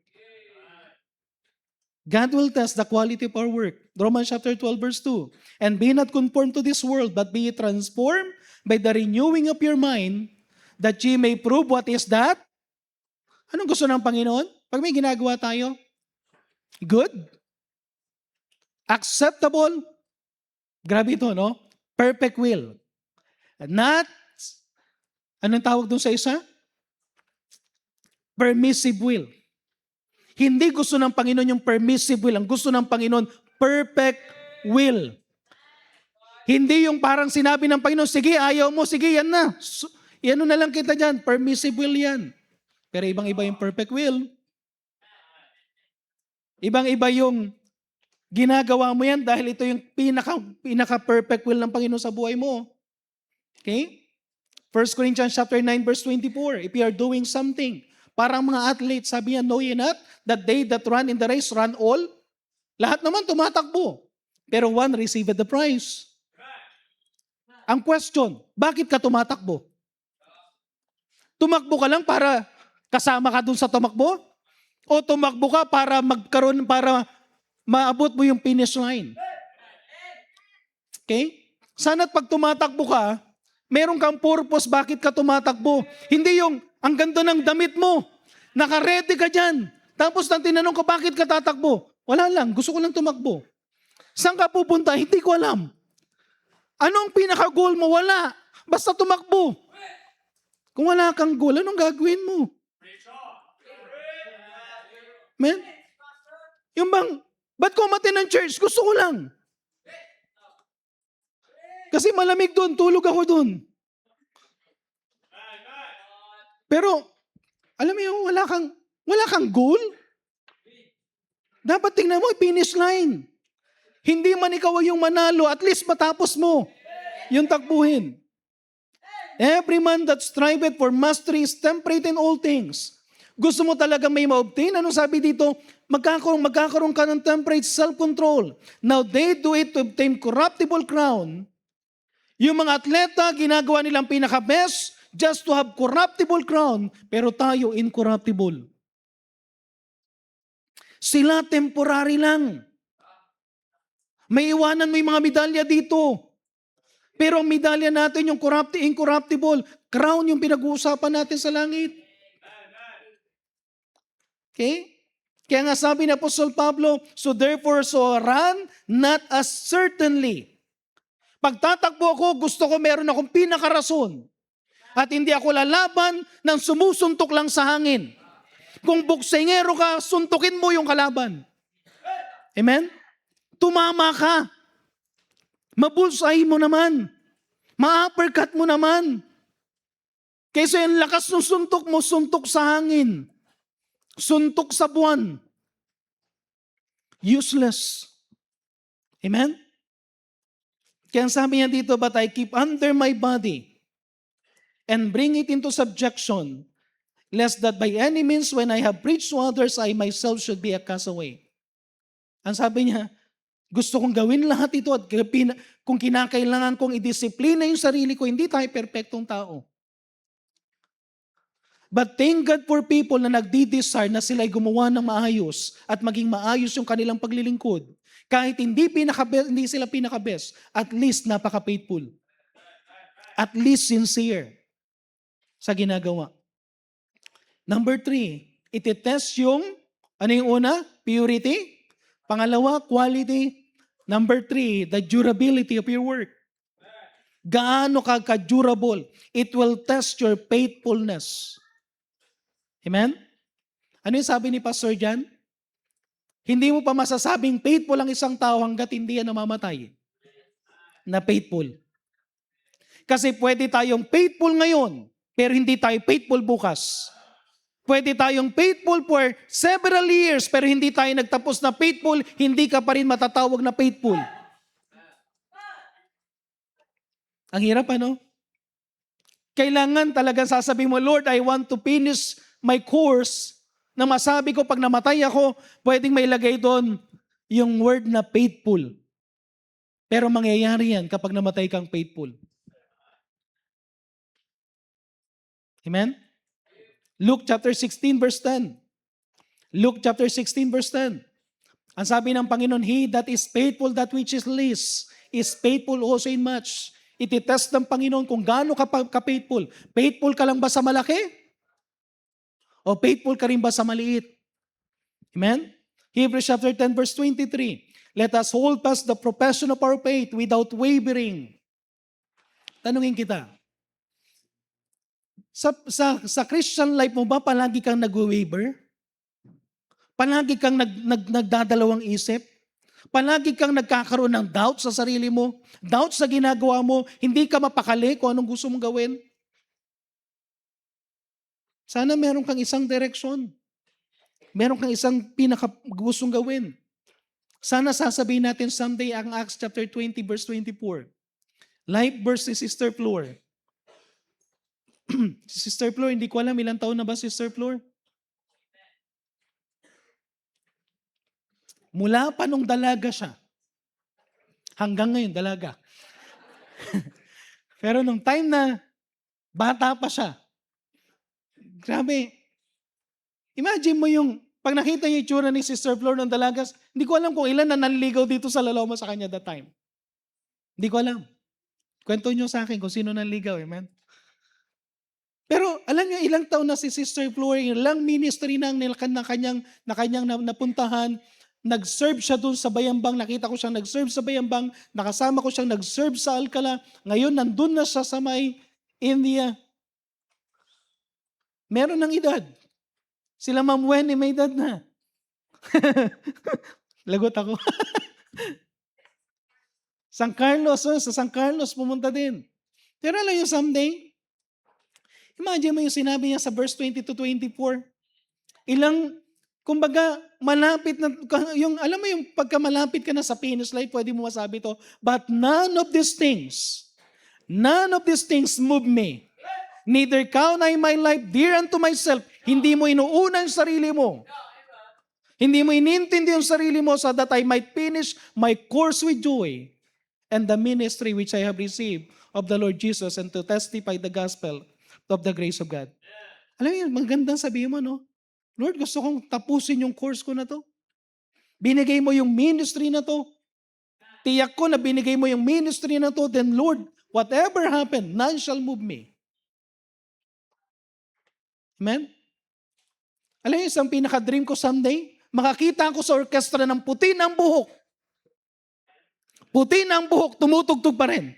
God will test the quality of our work. Romans chapter 12 verse 2. And be not conformed to this world, but be transformed by the renewing of your mind, that ye may prove what is that. Anong gusto ng Panginoon? Pag may ginagawa tayo, good, acceptable, grabe ito, no? Perfect will. Not, anong tawag dun sa isa? Permissive will. Hindi gusto ng Panginoon yung permissive will. Ang gusto ng Panginoon, perfect will. Hindi yung parang sinabi ng Panginoon, sige, ayaw mo, sige, yan na. Yan na lang kita dyan, permissive will yan. Pero ibang-iba yung perfect will. Ibang-iba yung ginagawa mo yan dahil ito yung pinaka-perfect will ng Panginoon sa buhay mo. Okay? 1 Corinthians chapter 9 verse 24, if you are doing something, parang mga athletes, sabi niya, know ye not that they that run in the race run all? Lahat naman tumatakbo. Pero one received the prize. Ang question, bakit ka tumatakbo? Tumakbo ka lang para kasama ka dun sa tumakbo? O tumakbo ka para maabot mo yung finish line? Okay? Sana't pag tumatakbo ka, meron kang purpose bakit ka tumatakbo. Hindi yung ang ganda ng damit mo. Naka-ready ka dyan. Tapos nang tinanong ko, bakit ka tatakbo? Wala lang, gusto ko lang tumakbo. Saan ka pupunta? Hindi ko alam. Anong pinaka-goal mo? Wala. Basta tumakbo. Kung wala kang goal, anong gagawin mo? Man? Yung bang, ba't ko umattend ng church? Gusto ko lang. Kasi malamig doon, tulog ako doon. Pero, alam mo yung Wala kang goal? Dapat tingnan mo, finish line. Hindi man ikaw yung manalo, at least matapos mo yung takbuhin. Every man that striveth for mastery is temperate in all things. Gusto mo talaga may ma-obtain? Ano sabi dito? Magkakaroon ka ng temperate self-control. Now they do it to obtain corruptible crown. Yung mga atleta, ginagawa nilang pinaka-best just to have corruptible crown, pero tayo incorruptible. Sila temporary lang. May iwanan mo yung mga medalya dito. Pero ang medalya natin yung incorruptible. Crown yung pinag-uusapan natin sa langit. Okay? Kaya nga sabi ni Apostol Pablo, so therefore so run not as certainly. Pagtatakbo ako, gusto ko meron akong pinakarason. At hindi ako lalaban ng sumusuntok lang sa hangin. Kung boksingero ka, suntukin mo yung kalaban. Amen? Tumama ka. Mabulsay mo naman. Ma-uppercut mo naman. Kaysa yung lakas ng suntok mo, suntok sa hangin. Suntok sa buwan. Useless. Amen? Kaya sabi niya dito, but I keep under my body and bring it into subjection, lest that by any means when I have preached to others, I myself should be a castaway. Ang sabi niya, gusto kong gawin lahat ito at kung kinakailangan kong idisiplina yung sarili ko, hindi tayo perpektong tao. But thank God for people na nagdi-desire na sila'y gumawa ng maayos at maging maayos yung kanilang paglilingkod. Kahit hindi sila pinaka-best, at least napaka-faithful. At least sincere sa ginagawa. Number 3, iti-test yung, ano yung una? Purity. Pangalawa, quality. Number 3, the durability of your work. Gaano ka ka-durable? It will test your faithfulness. Amen? Ano yung sabi ni Pastor Jan? Hindi mo pa masasabing faithful ang isang tao hanggat hindi yan namamatay. Na faithful. Kasi pwede tayong faithful ngayon, pero hindi tayo faithful bukas. Pwede tayong faithful for several years, pero hindi tayo nagtapos na faithful, hindi ka pa rin matatawag na faithful. Ang hirap, ano? Kailangan talagang sasabihin mo, Lord, I want to finish my course, na masabi ko pag namatay ako, pwedeng mailagay doon yung word na faithful. Pero mangyayari yan kapag namatay kang faithful. Amen? Luke chapter 16 verse 10. Luke chapter 16 verse 10. Ang sabi ng Panginoon, He that is faithful that which is least is faithful also in much. Ititest ng Panginoon kung gaano ka faithful. Faithful ka lang ba sa malaki? O faithful ka rin ba sa maliit? Amen? Hebrews chapter 10 verse 23. Let us hold fast the profession of our faith without wavering. Tanungin kita, sa Christian life mo ba palagi kang nag-waver? Palagi kang nagdadalawang isip? Palagi kang nagkakaroon ng doubt sa sarili mo? Doubt sa ginagawa mo? Hindi ka mapakali kung anong gusto mong gawin? Sana meron kang isang direksyon. Meron kang isang pinaka-gustong gawin. Sana sasabihin natin someday ang Acts chapter 20 verse 24. Life verse ni Sister Flor. Si Sister Flor, hindi ko alam ilang taon na ba Sister Flor? Mula pa nung dalaga siya. Hanggang ngayon, dalaga. Pero nung time na bata pa siya, grabe. Imagine mo yung, pag nakita niyo yung itsura ni Sister Flor ng dalagas, hindi ko alam kung ilan na nanligaw dito sa Laloma sa kanya that time. Hindi ko alam. Kwento niyo sa akin kung sino nanligaw, amen? Pero alam niyo, ilang taon na si Sister Flor, ilang ministry na kanyang napuntahan, nag-serve siya doon sa Bayambang, nakita ko siyang nag-serve sa Bayambang, nakasama ko siyang nag-serve sa Alcala, ngayon nandun na siya sa may India. Meron ng edad. Sila Ma'am Wendy may edad na. Lagot ako. San Carlos, sa San Carlos pumunta din. Pero alam niyo someday, imagine mo yung sinabi niya sa verse 20 to 24. kumbaga, malapit na, alam mo yung pagka malapit ka na sa finish line, pwede mo masabi to, but none of these things move me. Neither count I my life dear unto myself. Hindi mo inuuna ang sarili mo. Hindi mo inintindi yung sarili mo so that I might finish my course with joy and the ministry which I have received of the Lord Jesus and to testify the gospel of the grace of God. Alam mo yun, magandang sabihin mo, no? Lord, gusto kong tapusin yung course ko na to. Binigay mo yung ministry na to. Tiyak ko na binigay mo yung ministry na to, then Lord, whatever happened, none shall move me. Amen? Alam niyo, isang pinaka-dream ko someday, makakita ko sa orkestra ng puti ng buhok. Puti ng buhok, tumutugtog pa rin.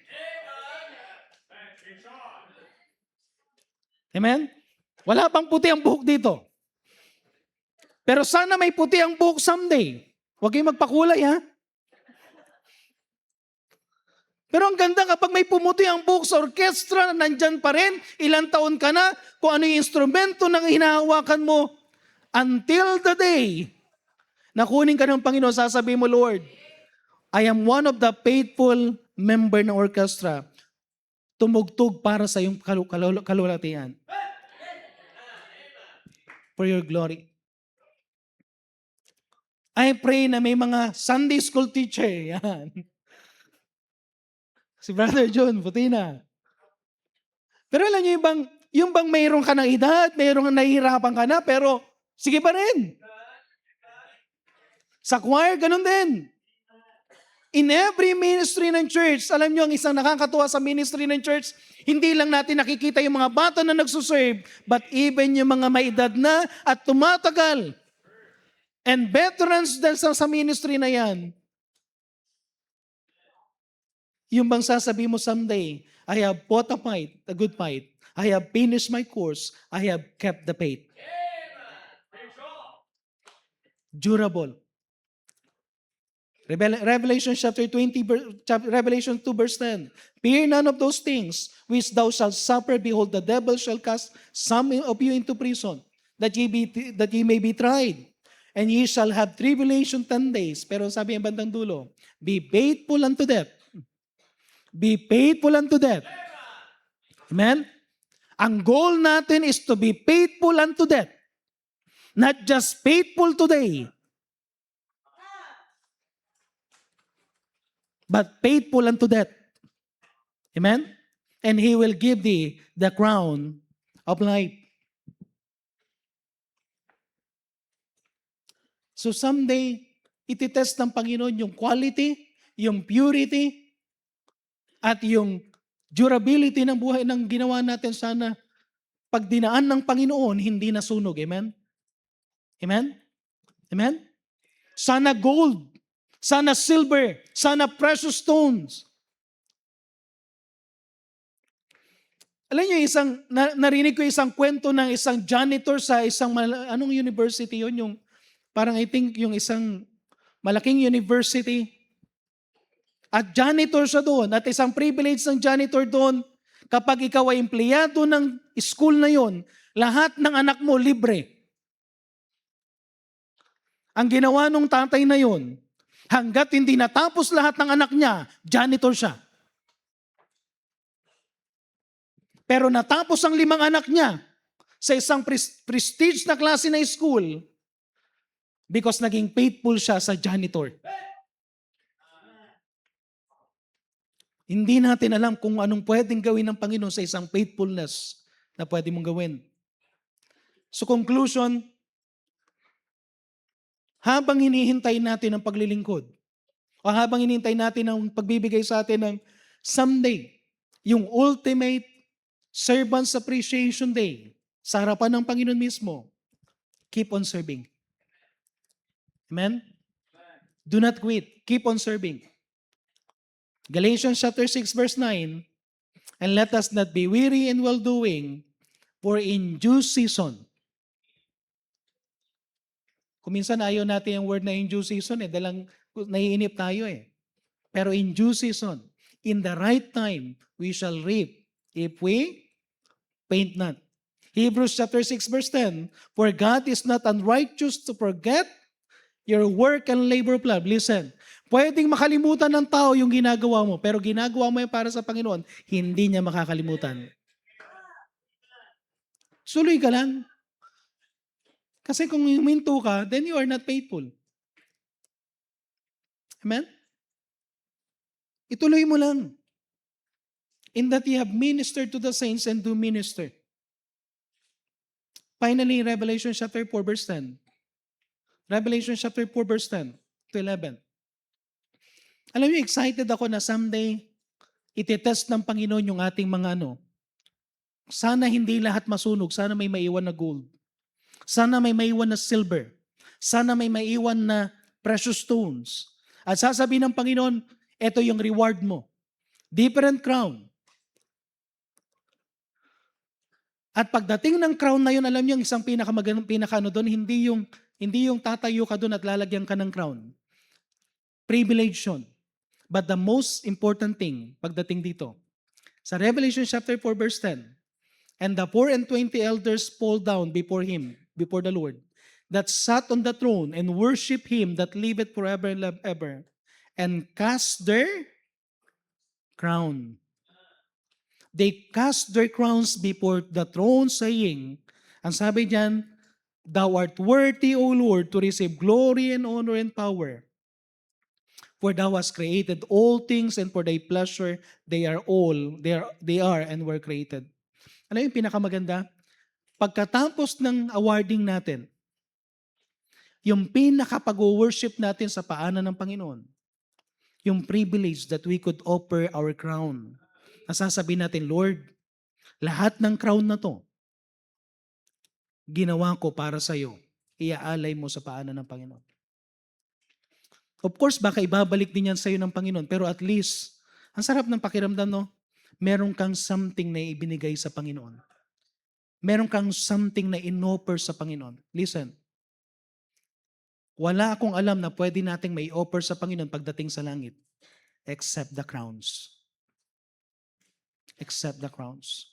Amen? Wala pang puti ang buhok dito. Pero sana may puti ang buhok someday. Huwag kayong magpakulay, ha? Pero ang ganda kapag may pumuti ang buhok sa orkestra, nandyan pa rin, ilang taon ka na, kung ano yung instrumento na hinahawakan mo, until the day na kunin ka ng Panginoon, sasabihin mo, Lord, I am one of the faithful member ng orchestra. Tumugtog para sa iyong kalulatian. For your glory. I pray na may mga Sunday school teacher. Yan. Si Brother John, puti na. Pero alam niyo, yung bang mayroon ka ng edad, mayroon kang nahihirapan ka na, pero sige pa rin. Sa choir, ganun din. In every ministry ng church, alam niyo, ang isang nakakatuwa sa ministry ng church, hindi lang natin nakikita yung mga bata na nagsuserve, but even yung mga may edad na at tumatagal. And veterans din sa ministry na yan. Yung bang sasabihin mo someday, I have fought a fight, a good fight. I have finished my course. I have kept the faith. Durable. Revelation chapter 20, Revelation 2 verse 10. Fear none of those things which thou shalt suffer. Behold, the devil shall cast some of you into prison, that ye may be tried. And ye shall have tribulation 10 days. Pero sabi ang bandang dulo, be faithful unto death. Be faithful unto death. Amen? Ang goal natin is to be faithful unto death. Not just faithful today, but faithful unto death. Amen? And He will give thee the crown of life. So someday, ititest ng Panginoon yung quality, yung purity, at yung durability ng buhay ng ginawa natin. Sana pag dinaan ng Panginoon, hindi nasunog. Amen? Amen? Amen? Sana gold, sana silver, sana precious stones. Alam niyo, narinig ko isang kwento ng isang janitor sa isang, anong university yun? Yung, parang I think yung isang malaking university. At janitor siya doon. At isang privilege ng janitor doon, kapag ikaw ay empleyado ng school na yon, lahat ng anak mo libre. Ang ginawa nung tatay na yon, hanggat hindi natapos lahat ng anak niya, janitor siya. Pero natapos ang 5 anak niya sa isang prestige na klase na school because naging faithful siya sa janitor. Hindi natin alam kung anong pwedeng gawin ng Panginoon sa isang faithfulness na pwede mong gawin. So conclusion, habang hinihintay natin ang paglilingkod, o habang hinihintay natin ang pagbibigay sa atin ng someday, yung ultimate Servants Appreciation Day, sa harapan ng Panginoon mismo, keep on serving. Amen? Do not quit. Keep on serving. Galatians chapter 6 verse 9, and let us not be weary in well-doing, for in due season. Kung minsan ayaw natin yung word na in due season, dalang naiinip tayo eh. Pero in due season, in the right time, we shall reap if we faint not. Hebrews chapter 6 verse 10, for God is not unrighteous to forget your work and labor of love. Listen, pwedeng makalimutan ng tao yung ginagawa mo, pero ginagawa mo yan para sa Panginoon, hindi niya makakalimutan. Suloy ka lang. Kasi kung huminto ka, then you are not faithful. Amen? Ituloy mo lang. In that you have ministered to the saints and do minister. Finally, Revelation chapter 4 verse 10. Revelation chapter 4 verse 10 to 11. Alam niyo, excited ako na someday, itetest ng Panginoon yung ating mga sana hindi lahat masunog, sana may maiwan na gold. Sana may maiwan na silver. Sana may maiwan na precious stones. At sasabihin ng Panginoon, ito yung reward mo. Different crown. At pagdating ng crown na yun, alam niyo, ang isang pinaka doon, hindi yung tatayo ka doon at lalagyan ka ng crown. Privilege yun. But the most important thing, pagdating dito, sa Revelation chapter 4 verse 10, and the 24 elders fall down before him, before the Lord, that sat on the throne and worship him that liveth forever and ever, and cast their crown. They cast their crowns before the throne, saying, ang sabi diyan, thou art worthy, O Lord, to receive glory and honor and power. For thou hast created all things, and for thy pleasure they are and were created. Ano yung pinakamaganda? Pagkatapos ng awarding natin, yung pinakapag-worship natin sa paanan ng Panginoon, yung privilege that we could offer our crown. Nasasabihin natin, Lord, lahat ng crown na to, ginawa ko para sa iyo. Iaalay mo sa paanan ng Panginoon. Of course, baka ibabalik din yan sa iyo ng Panginoon, pero at least, ang sarap ng pakiramdam, no? Meron kang something na ibinigay sa Panginoon. Meron kang something na in-offer sa Panginoon. Listen, wala akong alam na pwede nating may offer sa Panginoon pagdating sa langit, except the crowns. Except the crowns.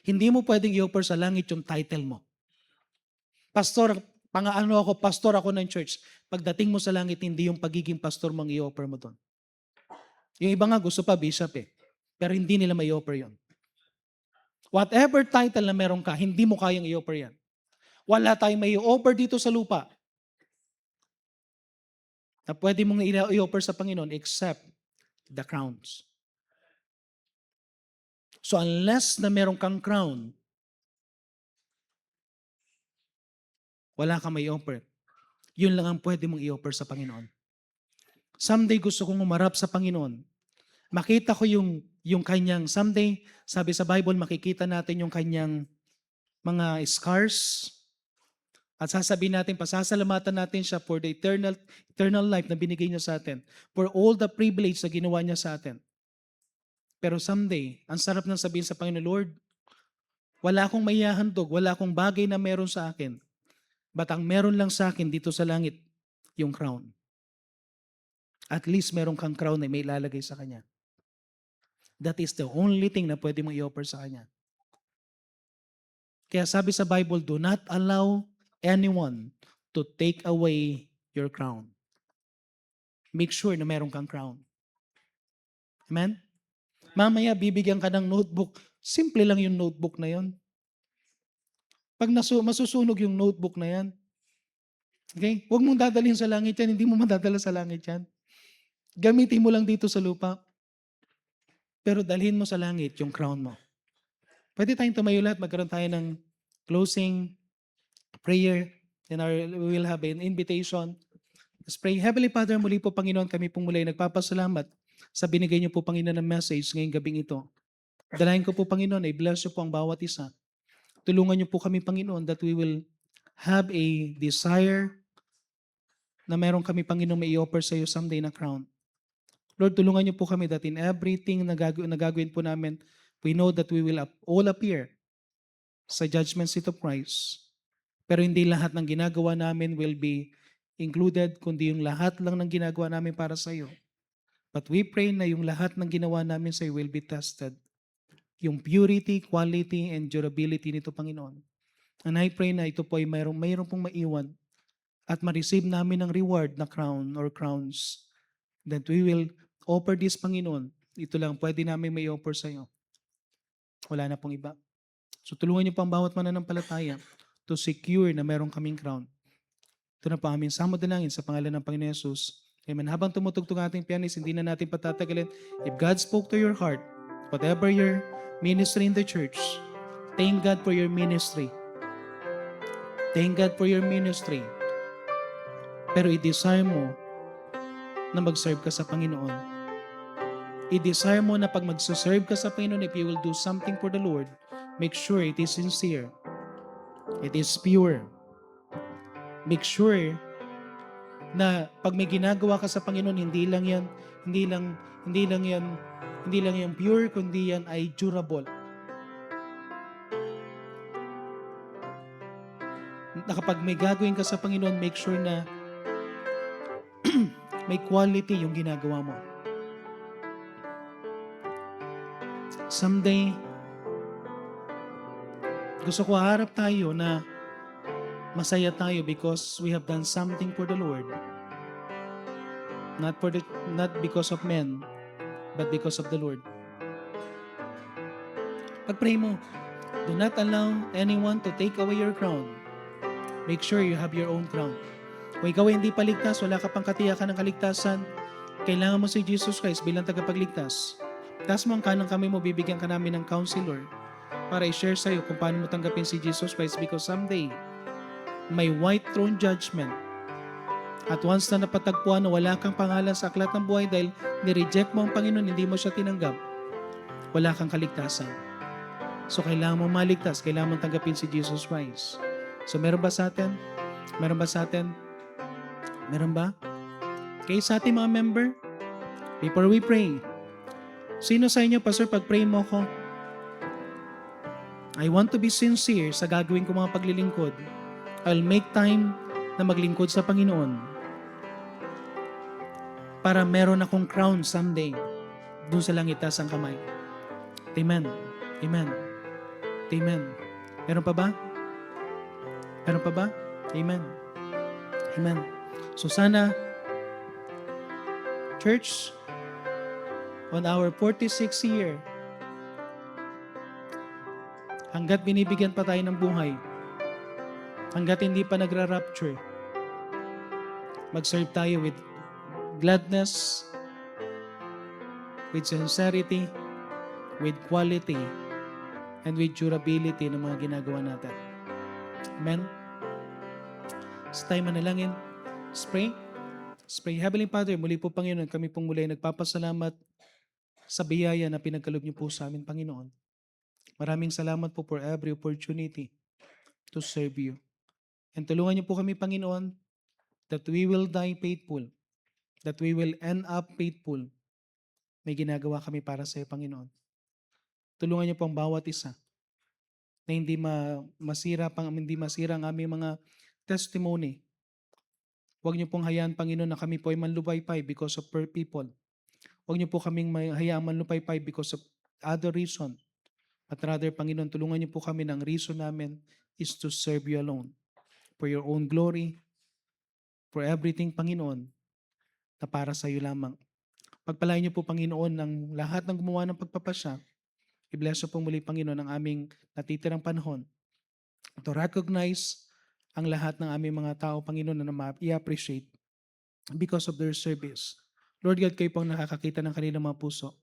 Hindi mo pwedeng i-offer sa langit yung title mo. Pastor ako ng church. Pagdating mo sa langit, hindi yung pagiging pastor mong i-offer mo doon. Yung iba nga gusto pa bishop pero hindi nila may offer yon. Whatever title na meron ka, hindi mo kayang i-offer yan. Wala tayong may offer dito sa lupa na pwede mong i-offer sa Panginoon except the crowns. So unless na meron kang crown, wala kang may offer. Yun lang ang pwede mong i-offer sa Panginoon. Someday gusto kong umarap sa Panginoon. Makita ko yung kanyang, someday, sabi sa Bible, makikita natin yung kanyang mga scars. At sasabihin natin, pasasalamatan natin siya for the eternal life na binigay niya sa atin. For all the privilege na ginawa niya sa atin. Pero someday, ang sarap ng sabihin sa Panginoon, Lord, wala akong maihahandog, wala akong bagay na meron sa akin. But ang meron lang sa akin dito sa langit, yung crown. At least meron kang crown na may ilalagay sa kanya. That is the only thing na pwede mong i-offer sa kanya. Kaya sabi sa Bible, do not allow anyone to take away your crown. Make sure na meron kang crown. Amen? Mamaya bibigyan ka ng notebook. Simple lang yung notebook na yon. Pag masusunog yung notebook na yan, okay? Huwag mong dadalhin sa langit yan. Hindi mo madadala sa langit yan. Gamitin mo lang dito sa lupa. Pero dalhin mo sa langit yung crown mo. Pwede tayong tumayo lahat. Magkaroon tayo ng closing prayer. Then we will have an invitation. Let's pray. Heavenly Father, muli po Panginoon, kami pong muli nagpapasalamat sa binigay niyo po Panginoon ng message ngayong gabing ito. Dalayan ko po Panginoon, i-bless niyo po ang bawat isa. Tulungan niyo po kami Panginoon that we will have a desire na meron kami Panginoon may i-offer sa iyo someday na crown. Lord, tulungan niyo po kami that in everything na gagawin po namin, we know that we will all appear sa judgment seat of Christ. Pero hindi lahat ng ginagawa namin will be included, kundi yung lahat lang ng ginagawa namin para sa iyo. But we pray na yung lahat ng ginawa namin sa iyo will be tested. yung purity, quality, and durability nito, Panginoon. And I pray na ito po ay mayroon pong maiwan at ma-receive namin ang reward na crown or crowns that we will offer this, Panginoon. Ito lang pwede namin may offer sa iyo. Wala na pong iba. So tulungan niyo po ang bawat mananampalataya to secure na meron kaming crown. Ito na po aming samod dalangin sa pangalan ng Panginoon Yesus. Amen. Habang tumutugtog ating pianist, hindi na natin patatagalin. If God spoke to your heart, whatever your ministry in the church, thank God for your ministry. Thank God for your ministry. Pero i-desire mo na mag-serve ka sa Panginoon. I-desire mo na pag mag-serve ka sa Panginoon, if you will do something for the Lord, make sure it is sincere. It is pure. Make sure na pag may ginagawa ka sa Panginoon, hindi lang yan pure, kundi yan ay durable. Na kapag may gagawin ka sa Panginoon, make sure na may quality yung ginagawa mo. Someday, gusto ko harap tayo na masaya tayo because we have done something for the Lord. Not because of men, but because of the Lord. Pag-pray mo, do not allow anyone to take away your crown. Make sure you have your own crown. Kung ikaw ay hindi paligtas, wala ka pang katiyakan ng kaligtasan, kailangan mo si Jesus Christ bilang tagapagligtas. Taas mo ang kanang kamay mo, bibigyan ka namin ng counselor para i-share sa'yo kung paano mo tanggapin si Jesus Christ because someday, may white throne judgment. At once na napatagpuan na wala kang pangalan sa aklat ng buhay dahil ni-reject mo ang Panginoon, hindi mo siya tinanggap, wala kang kaligtasan. So kailangan mo maligtas, kailangan mo tanggapin si Jesus Christ. So meron ba sa atin? Meron ba sa atin? Meron ba? Kaya sa ating mga member, before we pray, sino sa inyo, Pastor, pag-pray mo ko, I want to be sincere sa gagawin ko mga paglilingkod. I'll make time na maglingkod sa Panginoon para meron akong crown someday dun sa langit taas ang kamay. Amen. Amen. Amen. Meron pa ba? Meron pa ba? Amen. Amen. So sana, church, on our 46th year, hanggat binibigyan pa tayo ng buhay, hanggat hindi pa nagra-rapture, mag-serve tayo with gladness, with sincerity, with quality, and with durability ng mga ginagawa natin. Amen? Sa tayo manalangin, let's pray. Let's pray. Heavenly Father, muli po Panginoon, kami pong muli nagpapasalamat sa biyaya na pinagkaloob niyo po sa amin, Panginoon. Maraming salamat po for every opportunity to serve you. And tulungan niyo po kami, Panginoon, that we will die faithful, that we will end up faithful. May ginagawa kami para sa iyo, Panginoon. Tulungan niyo po ang bawat isa na hindi masira ang aming mga testimony. Huwag niyo pong hayaan, Panginoon, na kami po ay manlupaypay because of people. Huwag niyo po kaming hayaan manlupaypay because of other reason. But rather, Panginoon, tulungan niyo po kami ng reason namin is to serve you alone. For your own glory, for everything, Panginoon, na para sa iyo lamang. Pagpalain niyo po, Panginoon, ng lahat ng gumawa ng pagpapasya. I-bless po muli, Panginoon, ang aming natitirang panahon to recognize ang lahat ng aming mga tao, Panginoon, na i-appreciate because of their service. Lord God, kayo pong nakakakita ng kanilang mga puso.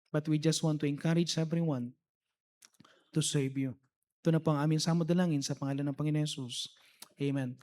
But we just want to encourage everyone to serve you. Ito na po ang aming samod dalangin sa pangalan ng Panginoon Yesus. Amen.